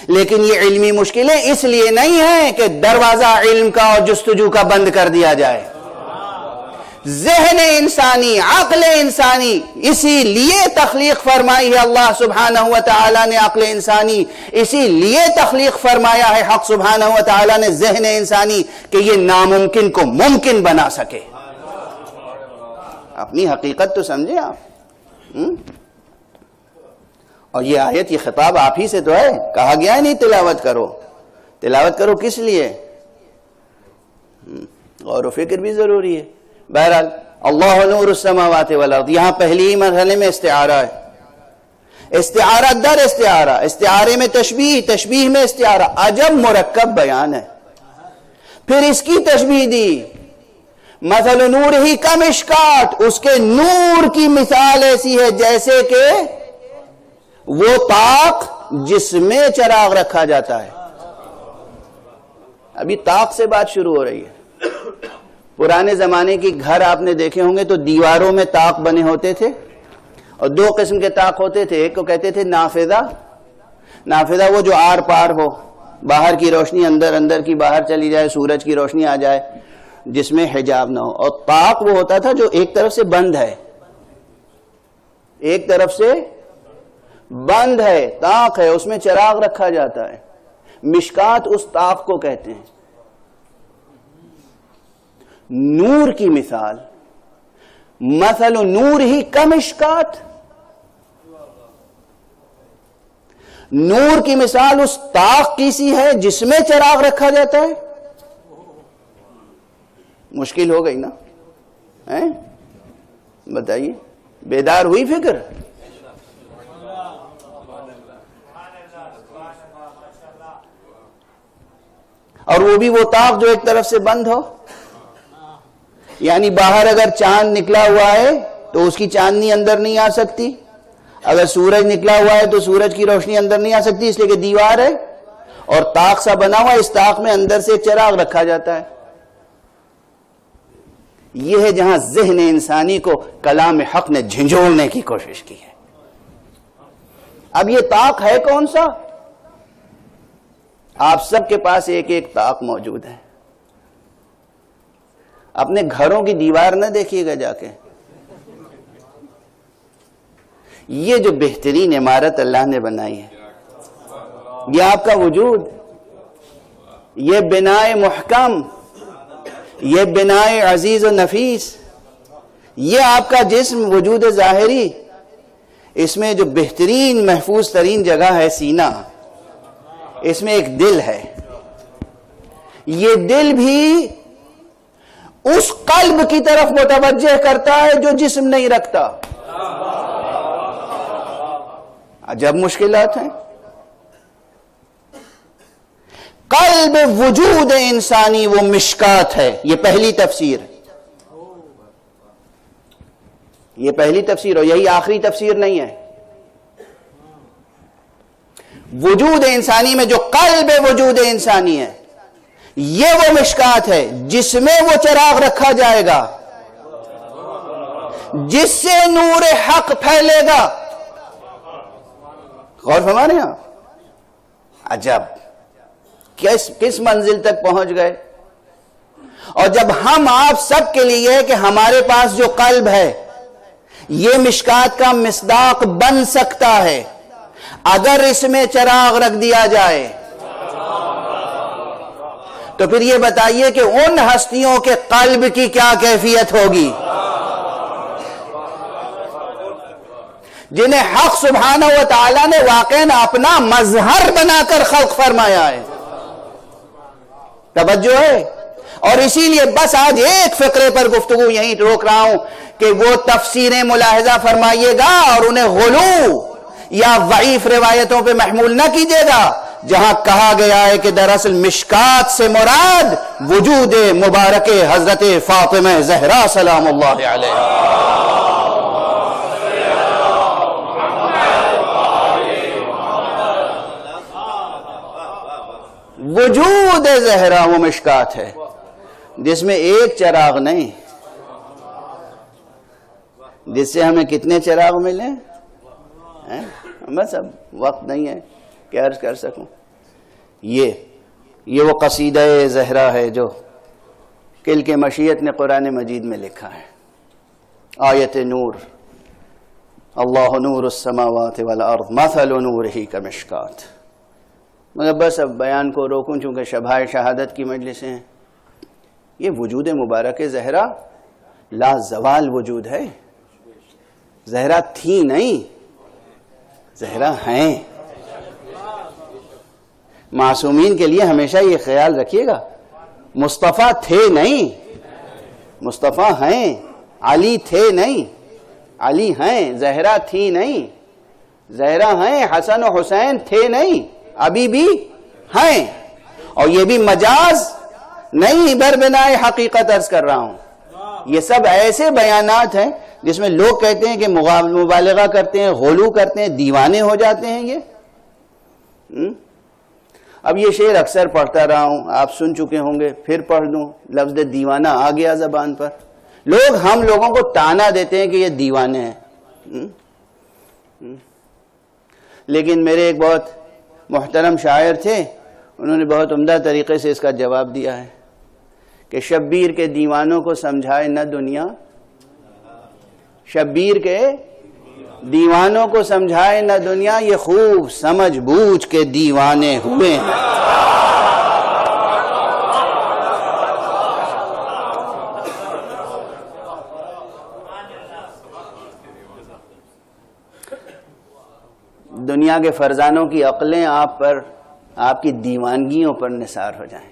لیکن یہ علمی مشکلیں اس لیے نہیں ہیں کہ دروازہ علم کا اور جستجو کا بند کر دیا جائے. ذہن انسانی، عقل انسانی، اسی لیے تخلیق فرمائی ہے اللہ سبحانہ و تعالیٰ نے عقل انسانی، اسی لیے تخلیق فرمایا ہے حق سبحانہ و تعالیٰ نے ذہن انسانی کہ یہ ناممکن کو ممکن بنا سکے. اپنی حقیقت تو سمجھے آپ. اور یہ آیت، یہ خطاب آپ ہی سے تو ہے. کہا گیا ہے نہیں تلاوت کرو. تلاوت کرو کس لیے؟ غور و فکر بھی ضروری ہے. بہرحال اللہ نور السماوات والارض، یہاں پہلی مرحلے میں استعارہ ہے. استعارہ در استعارہ، استعارے میں تشبیہ، تشبیہ میں استعارہ. عجب مرکب بیان ہے. پھر اس کی تشبیہ دی، مثل نور ہی کمشکات، اس کے نور کی مثال ایسی ہے جیسے کہ وہ طاق جس میں چراغ رکھا جاتا ہے. ابھی طاق سے بات شروع ہو رہی ہے. پرانے زمانے کی گھر آپ نے دیکھے ہوں گے تو دیواروں میں طاق بنے ہوتے تھے، اور دو قسم کے طاق ہوتے تھے. ایک کو کہتے تھے نافذہ. نافذہ وہ جو آر پار ہو، باہر کی روشنی اندر کی باہر چلی جائے، سورج کی روشنی آ جائے، جس میں حجاب نہ ہو. اور طاق وہ ہوتا تھا جو ایک طرف سے بند ہے، ایک طرف سے بند ہے، طاق ہے، اس میں چراغ رکھا جاتا ہے. مشکات اس طاق کو کہتے ہیں. نور کی مثال، مثل نور ہی کمشکات، نور کی مثال اس طاق کی سی ہے جس میں چراغ رکھا جاتا ہے. مشکل ہو گئی نا؟ بتائیے، بیدار ہوئی فکر؟ اور وہ بھی وہ طاق جو ایک طرف سے بند ہو. یعنی باہر اگر چاند نکلا ہوا ہے تو اس کی چاندنی اندر نہیں آ سکتی، اگر سورج نکلا ہوا ہے تو سورج کی روشنی اندر نہیں آ سکتی، اس لیے کہ دیوار ہے اور طاق سا بنا ہوا. اس طاق میں اندر سے چراغ رکھا جاتا ہے. یہ ہے جہاں ذہن انسانی کو کلام حق نے جھنجھوڑنے کی کوشش کی ہے. اب یہ طاق ہے کون سا؟ آپ سب کے پاس ایک ایک طاق موجود ہے. اپنے گھروں کی دیوار نہ دیکھیے گا جا کے. یہ جو بہترین عمارت اللہ نے بنائی ہے، یہ آپ کا وجود، یہ بنائے محکم، یہ بنائے عزیز و نفیس، یہ آپ کا جسم، وجود ظاہری، اس میں جو بہترین محفوظ ترین جگہ ہے سینہ، اس میں ایک دل ہے. یہ دل بھی اس قلب کی طرف متوجہ کرتا ہے جو جسم نہیں رکھتا. عجب مشکلات ہیں. قلب وجود انسانی وہ مشکات ہے. یہ پہلی تفسیر ہے. یہ پہلی تفسیر، اور یہی آخری تفسیر نہیں ہے. وجود انسانی میں جو قلب وجود انسانی ہے یہ وہ مشکات ہے جس میں وہ چراغ رکھا جائے گا جس سے نور حق پھیلے گا. غور فرما رہے ہیں آپ؟ عجب کس منزل تک پہنچ گئے. اور جب ہم آپ سب کے لیے کہ ہمارے پاس جو قلب ہے یہ مشکات کا مصداق بن سکتا ہے اگر اس میں چراغ رکھ دیا جائے، تو پھر یہ بتائیے کہ ان ہستیوں کے قلب کی کیا کیفیت ہوگی جنہیں حق سبحانہ و تعالی نے واقعاً اپنا مظہر بنا کر خلق فرمایا ہے. توجہ ہے. اور اسی لیے بس آج ایک فقرے پر گفتگو یہیں روک رہا ہوں کہ وہ تفسیریں ملاحظہ فرمائیے گا اور انہیں غلو یا ضعیف روایتوں پہ محمول نہ کیجیے گا جہاں کہا گیا ہے کہ دراصل مشکات سے مراد وجود مبارک حضرت فاطمہ زہرا سلام اللہ علیہا. وجود زہرا وہ مشکات ہے جس میں ایک چراغ نہیں، جس سے ہمیں کتنے چراغ ملے. بس اب وقت نہیں ہے کہ عرض کر سکوں. یہ وہ قصیدہ زہرا ہے جو کلک مشیت نے قرآن مجید میں لکھا ہے. آیت نور، اللہ نور السماوات والارض مثل نورہ کمشکات. مگر بس اب بیان کو روکوں چونکہ شبائے شہادت کی مجلسیں ہیں. یہ وجود مبارک زہرا لا زوال وجود ہے. زہرا تھی نہیں، زہرا ہیں. معصومین کے لیے ہمیشہ یہ خیال رکھیے گا مصطفیٰ تھے نہیں، مصطفیٰ ہیں. علی تھے نہیں، علی ہیں. زہرا تھی نہیں، زہرا ہیں. حسن و حسین تھے نہیں، ابھی بھی ہیں. اور یہ بھی مجاز نہیں، بربنائے حقیقت عرض کر رہا ہوں. یہ سب ایسے بیانات ہیں جس میں لوگ کہتے ہیں کہ مبالغہ کرتے ہیں، غلو کرتے ہیں، دیوانے ہو جاتے ہیں. یہ اب یہ شعر اکثر پڑھتا رہا ہوں، آپ سن چکے ہوں گے، پھر پڑھ دوں. لفظ دیوانہ آ گیا زبان پر. لوگ ہم لوگوں کو تانا دیتے ہیں کہ یہ دیوانے ہیں. لیکن میرے ایک بہت محترم شاعر تھے، انہوں نے بہت عمدہ طریقے سے اس کا جواب دیا ہے کہ شبیر کے دیوانوں کو سمجھائے نہ دنیا، شبیر کے دیوانوں کو سمجھائے نہ دنیا، یہ خوب سمجھ بوجھ کے دیوانے ہوئے ہیں. دنیا کے فرزانوں کی عقلیں آپ پر، آپ کی دیوانگیوں پر نثار ہو جائیں.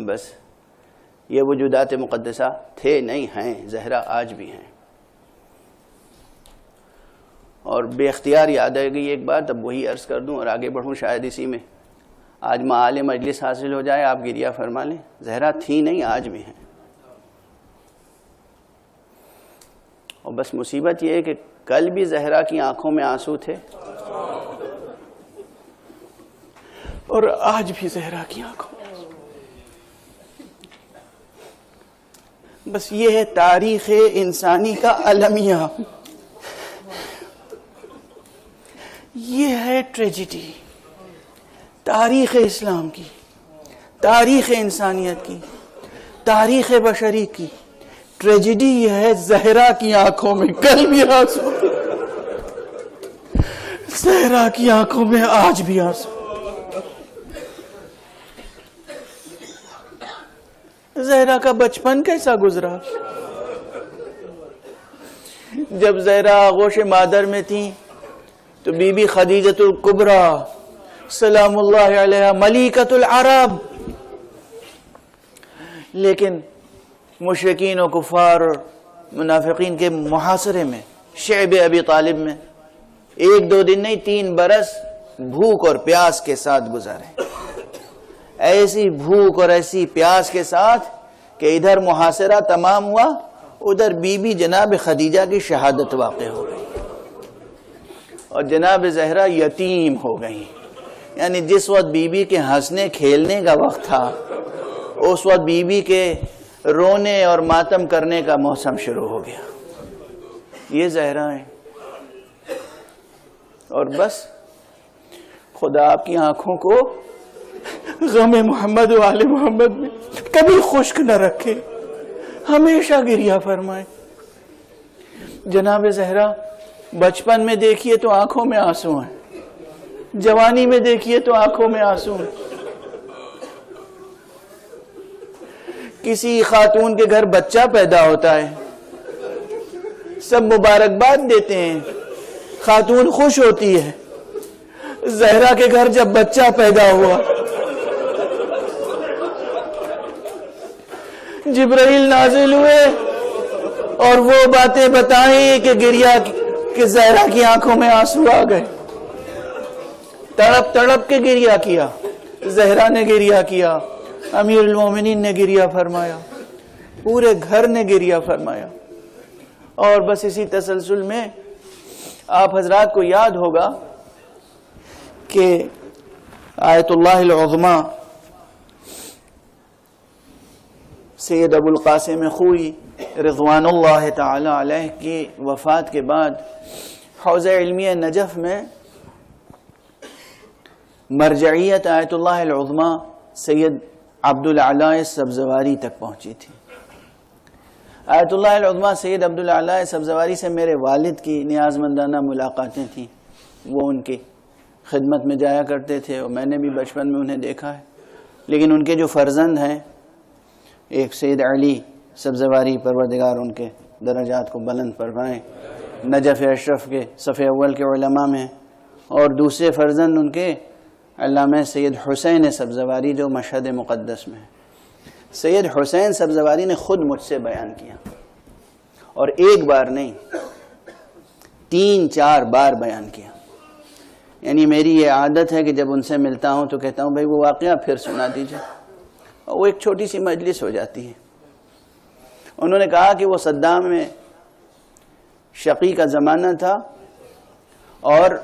بس یہ وجودات مقدسہ تھے نہیں، ہیں. زہرا آج بھی ہیں. اور بے اختیار یاد آئے گی ایک بات، اب وہی عرض کر دوں اور آگے بڑھوں. شاید اسی میں آج معال مجلس حاصل ہو جائے، آپ گریہ فرما لیں. زہرا تھی نہیں، آج بھی ہیں. اور بس مصیبت یہ ہے کہ کل بھی زہرا کی آنکھوں میں آنسو تھے اور آج بھی زہرا کی آنکھوں میں آنسو. بس یہ ہے تاریخ انسانی کا المیہ. یہ ہے ٹریجڈی تاریخ اسلام کی، تاریخ انسانیت کی، تاریخ بشری کی. ٹریجڈی یہ ہے زہرا کی آنکھوں میں کل بھی آنسو، زہرا کی آنکھوں میں آج بھی آنسو. زہرا کا بچپن کیسا گزرا؟ جب زہرا آغوش مادر میں تھی تو بی بی خدیجۃ الکبریٰ سلام اللہ علیہا ملیکۃ العرب لیکن مشرکین و کفار اور منافقین کے محاصرے میں شعب ابی طالب میں 1-2 دن نہیں 3 برس بھوک اور پیاس کے ساتھ گزارے، ایسی بھوک اور ایسی پیاس کے ساتھ کہ ادھر محاصرہ تمام ہوا، ادھر بی بی جناب خدیجہ کی شہادت واقع ہو گئی اور جناب زہرا یتیم ہو گئی. یعنی جس وقت بی بی کے ہنسنے کھیلنے کا وقت تھا اس وقت بی بی کے رونے اور ماتم کرنے کا موسم شروع ہو گیا. یہ زہرا ہیں اور بس خدا آپ کی آنکھوں کو غم محمد و آل محمد میں کبھی خشک نہ رکھے، ہمیشہ گریہ فرمائے. جناب زہرا بچپن میں دیکھیے تو آنکھوں میں آنسو ہیں، جوانی میں دیکھیے تو آنکھوں میں آنسو ہیں. کسی خاتون کے گھر بچہ پیدا ہوتا ہے سب مبارکباد دیتے ہیں، خاتون خوش ہوتی ہے. زہرا کے گھر جب بچہ پیدا ہوا جبرائیل نازل ہوئے اور وہ باتیں بتائیں کہ کہ زہرا کی آنکھوں میں آنسو آ گئے. تڑپ تڑپ کے گریہ کیا، زہرا نے گریہ کیا، امیر المومنین نے گریہ فرمایا، پورے گھر نے گریہ فرمایا. اور بس اسی تسلسل میں آپ حضرات کو یاد ہوگا کہ آیت اللہ العظمی سید ابو القاسم خوئی رضوان اللہ تعالی علیہ کی وفات کے بعد حوزہ علمیہ نجف میں مرجعیت آیت اللہ العظمی سید عبدالعلی سبزواری تک پہنچی تھی. آیت اللہ العظمی سید عبدالعلی سبزواری سے میرے والد کی نیاز مندانہ ملاقاتیں تھیں. وہ ان کی خدمت میں جایا کرتے تھے اور میں نے بھی بچپن میں انہیں دیکھا ہے. لیکن ان کے جو فرزند ہیں، ایک سید علی سبزواری، پروردگار ان کے درجات کو بلند فرمائے، نجف اشرف کے صف اول کے علماء میں، اور دوسرے فرزند ان کے علامہ سید حسین سبزواری جو مشہد مقدس میں. سید حسین سبزواری نے خود مجھ سے بیان کیا اور ایک بار نہیں 3-4 بار بیان کیا. یعنی میری یہ عادت ہے کہ جب ان سے ملتا ہوں تو کہتا ہوں بھائی وہ واقعہ پھر سنا دیجئے، اور وہ ایک چھوٹی سی مجلس ہو جاتی ہے. انہوں نے کہا کہ وہ صدام میں شقی کا زمانہ تھا اور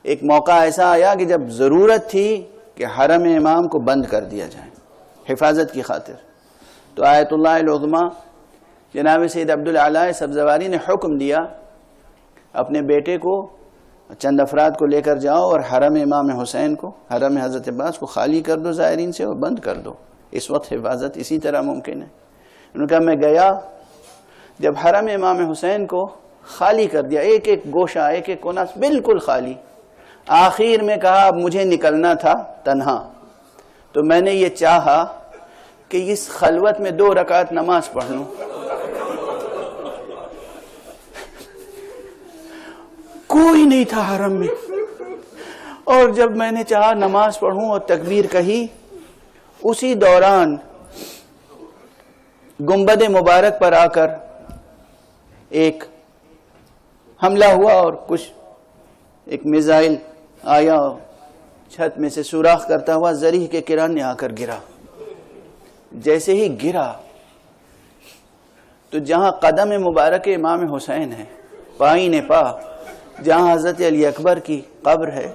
ایک موقع ایسا آیا کہ جب ضرورت تھی کہ حرم امام کو بند کر دیا جائے حفاظت کی خاطر. تو آیت اللہ العظمی جناب سید عبدالعلی سبزواری نے حکم دیا اپنے بیٹے کو چند افراد کو لے کر جاؤ اور حرم امام حسین کو، حرم حضرت عباس کو خالی کر دو زائرین سے اور بند کر دو. اس وقت حفاظت اسی طرح ممکن ہے. انہوں نے کہا میں گیا، جب حرم امام حسین کو خالی کر دیا، ایک ایک گوشہ ایک ایک کونا بالکل خالی، آخر میں کہا اب مجھے نکلنا تھا تنہا، تو میں نے یہ چاہا کہ اس خلوت میں 2 رکعت نماز پڑھ لوں. کوئی نہیں تھا حرم میں، اور جب میں نے چاہا نماز پڑھوں اور تکبیر کہی، اسی دوران گنبد مبارک پر آ کر ایک حملہ ہوا اور کچھ ایک میزائل آیا، چھت میں سے سوراخ کرتا ہوا زریح کے کرانے آ کر گرا. جیسے ہی گرا تو جہاں قدم مبارک امام حسین ہے، پائیں پا جہاں حضرت علی اکبر کی قبر ہے،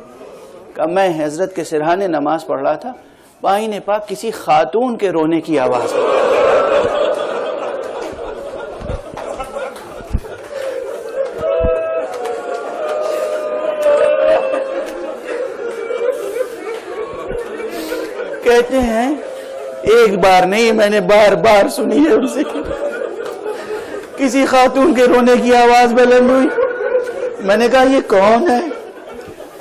کہ میں حضرت کے سرحانے نماز پڑھ رہا تھا، پائیں پا کسی خاتون کے رونے کی آواز. کہتے ہیں ایک بار نہیں، میں نے بار بار سنی ہے ان سے کسی خاتون کے رونے کی آواز بلند ہوئی. میں نے کہا یہ کون ہے؟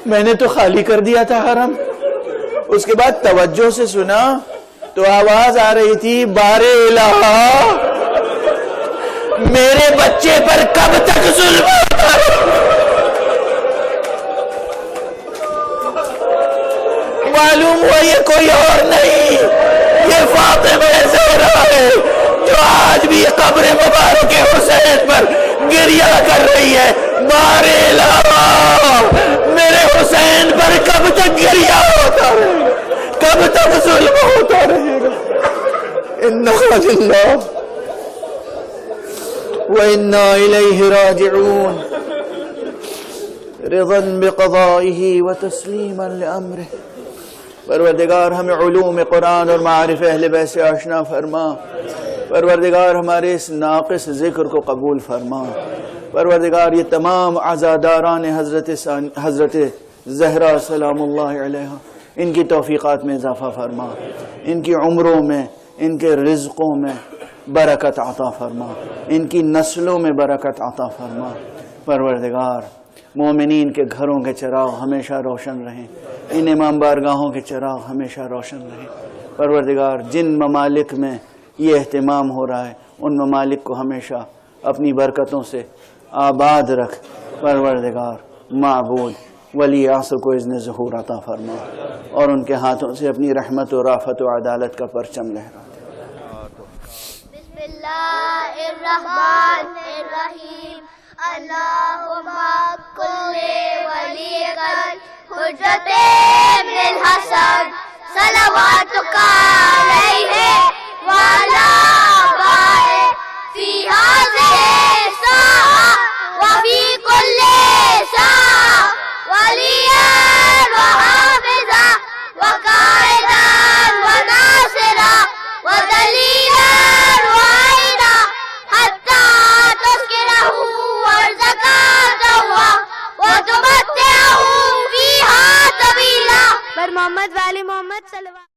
میں نے تو خالی کر دیا تھا حرم. اس کے بعد توجہ سے سنا تو آواز آ رہی تھی، بار الہ میرے بچے پر کب تک ظلم ہوتا ہے؟ معلوم ہوا یہ کوئی اور نہیں، یہ فاطمہ زہرا ہے جو آج بھی قبر مبارک حسین پر گریہ کر رہی ہے. بارے علاوہ میرے حسین پر کب تک گریہ ہوتا رہے گا, کب تک ظلم ہوتا رہے گا. اِنَّا لِلَّهِ وَإِنَّا إِلَيْهِ راجعون. رضا بقضائه وتسلیما لأمره. پروردگار ہمیں علوم قرآن اور معارف اہل بیت سے آشنا فرما. پروردگار ہمارے اس ناقص ذکر کو قبول فرما. پروردگار یہ تمام عزاداران حضرت زہرا سلام اللہ علیہ ان کی توفیقات میں اضافہ فرما, ان کی عمروں میں, ان کے رزقوں میں برکت عطا فرما, ان کی نسلوں میں برکت عطا فرما. پروردگار مومنین کے گھروں کے چراغ ہمیشہ روشن رہیں, ان امام بارگاہوں کے چراغ ہمیشہ روشن رہیں. پروردگار جن ممالک میں یہ اہتمام ہو رہا ہے ان ممالک کو ہمیشہ اپنی برکتوں سے آباد رکھ. پروردگار معبود ولی عصر کو اذن ظہور عطا فرما اور ان کے ہاتھوں سے اپنی رحمت و رافت و عدالت کا پرچم لہرا دے. بسم اللہ الرحمن الرحیم. اللہم کل ولیک الحجۃ ابن الحسن صلواتک علیہ وعلی آبائہ فی ہذہ الساعہ وفی کل ساعہ ولیا وحافظا وقائدا وناصرا ودلیلا وعینا حتی تسکنہ وتمتعه فيها طويلا. پر محمد والی محمد صلوات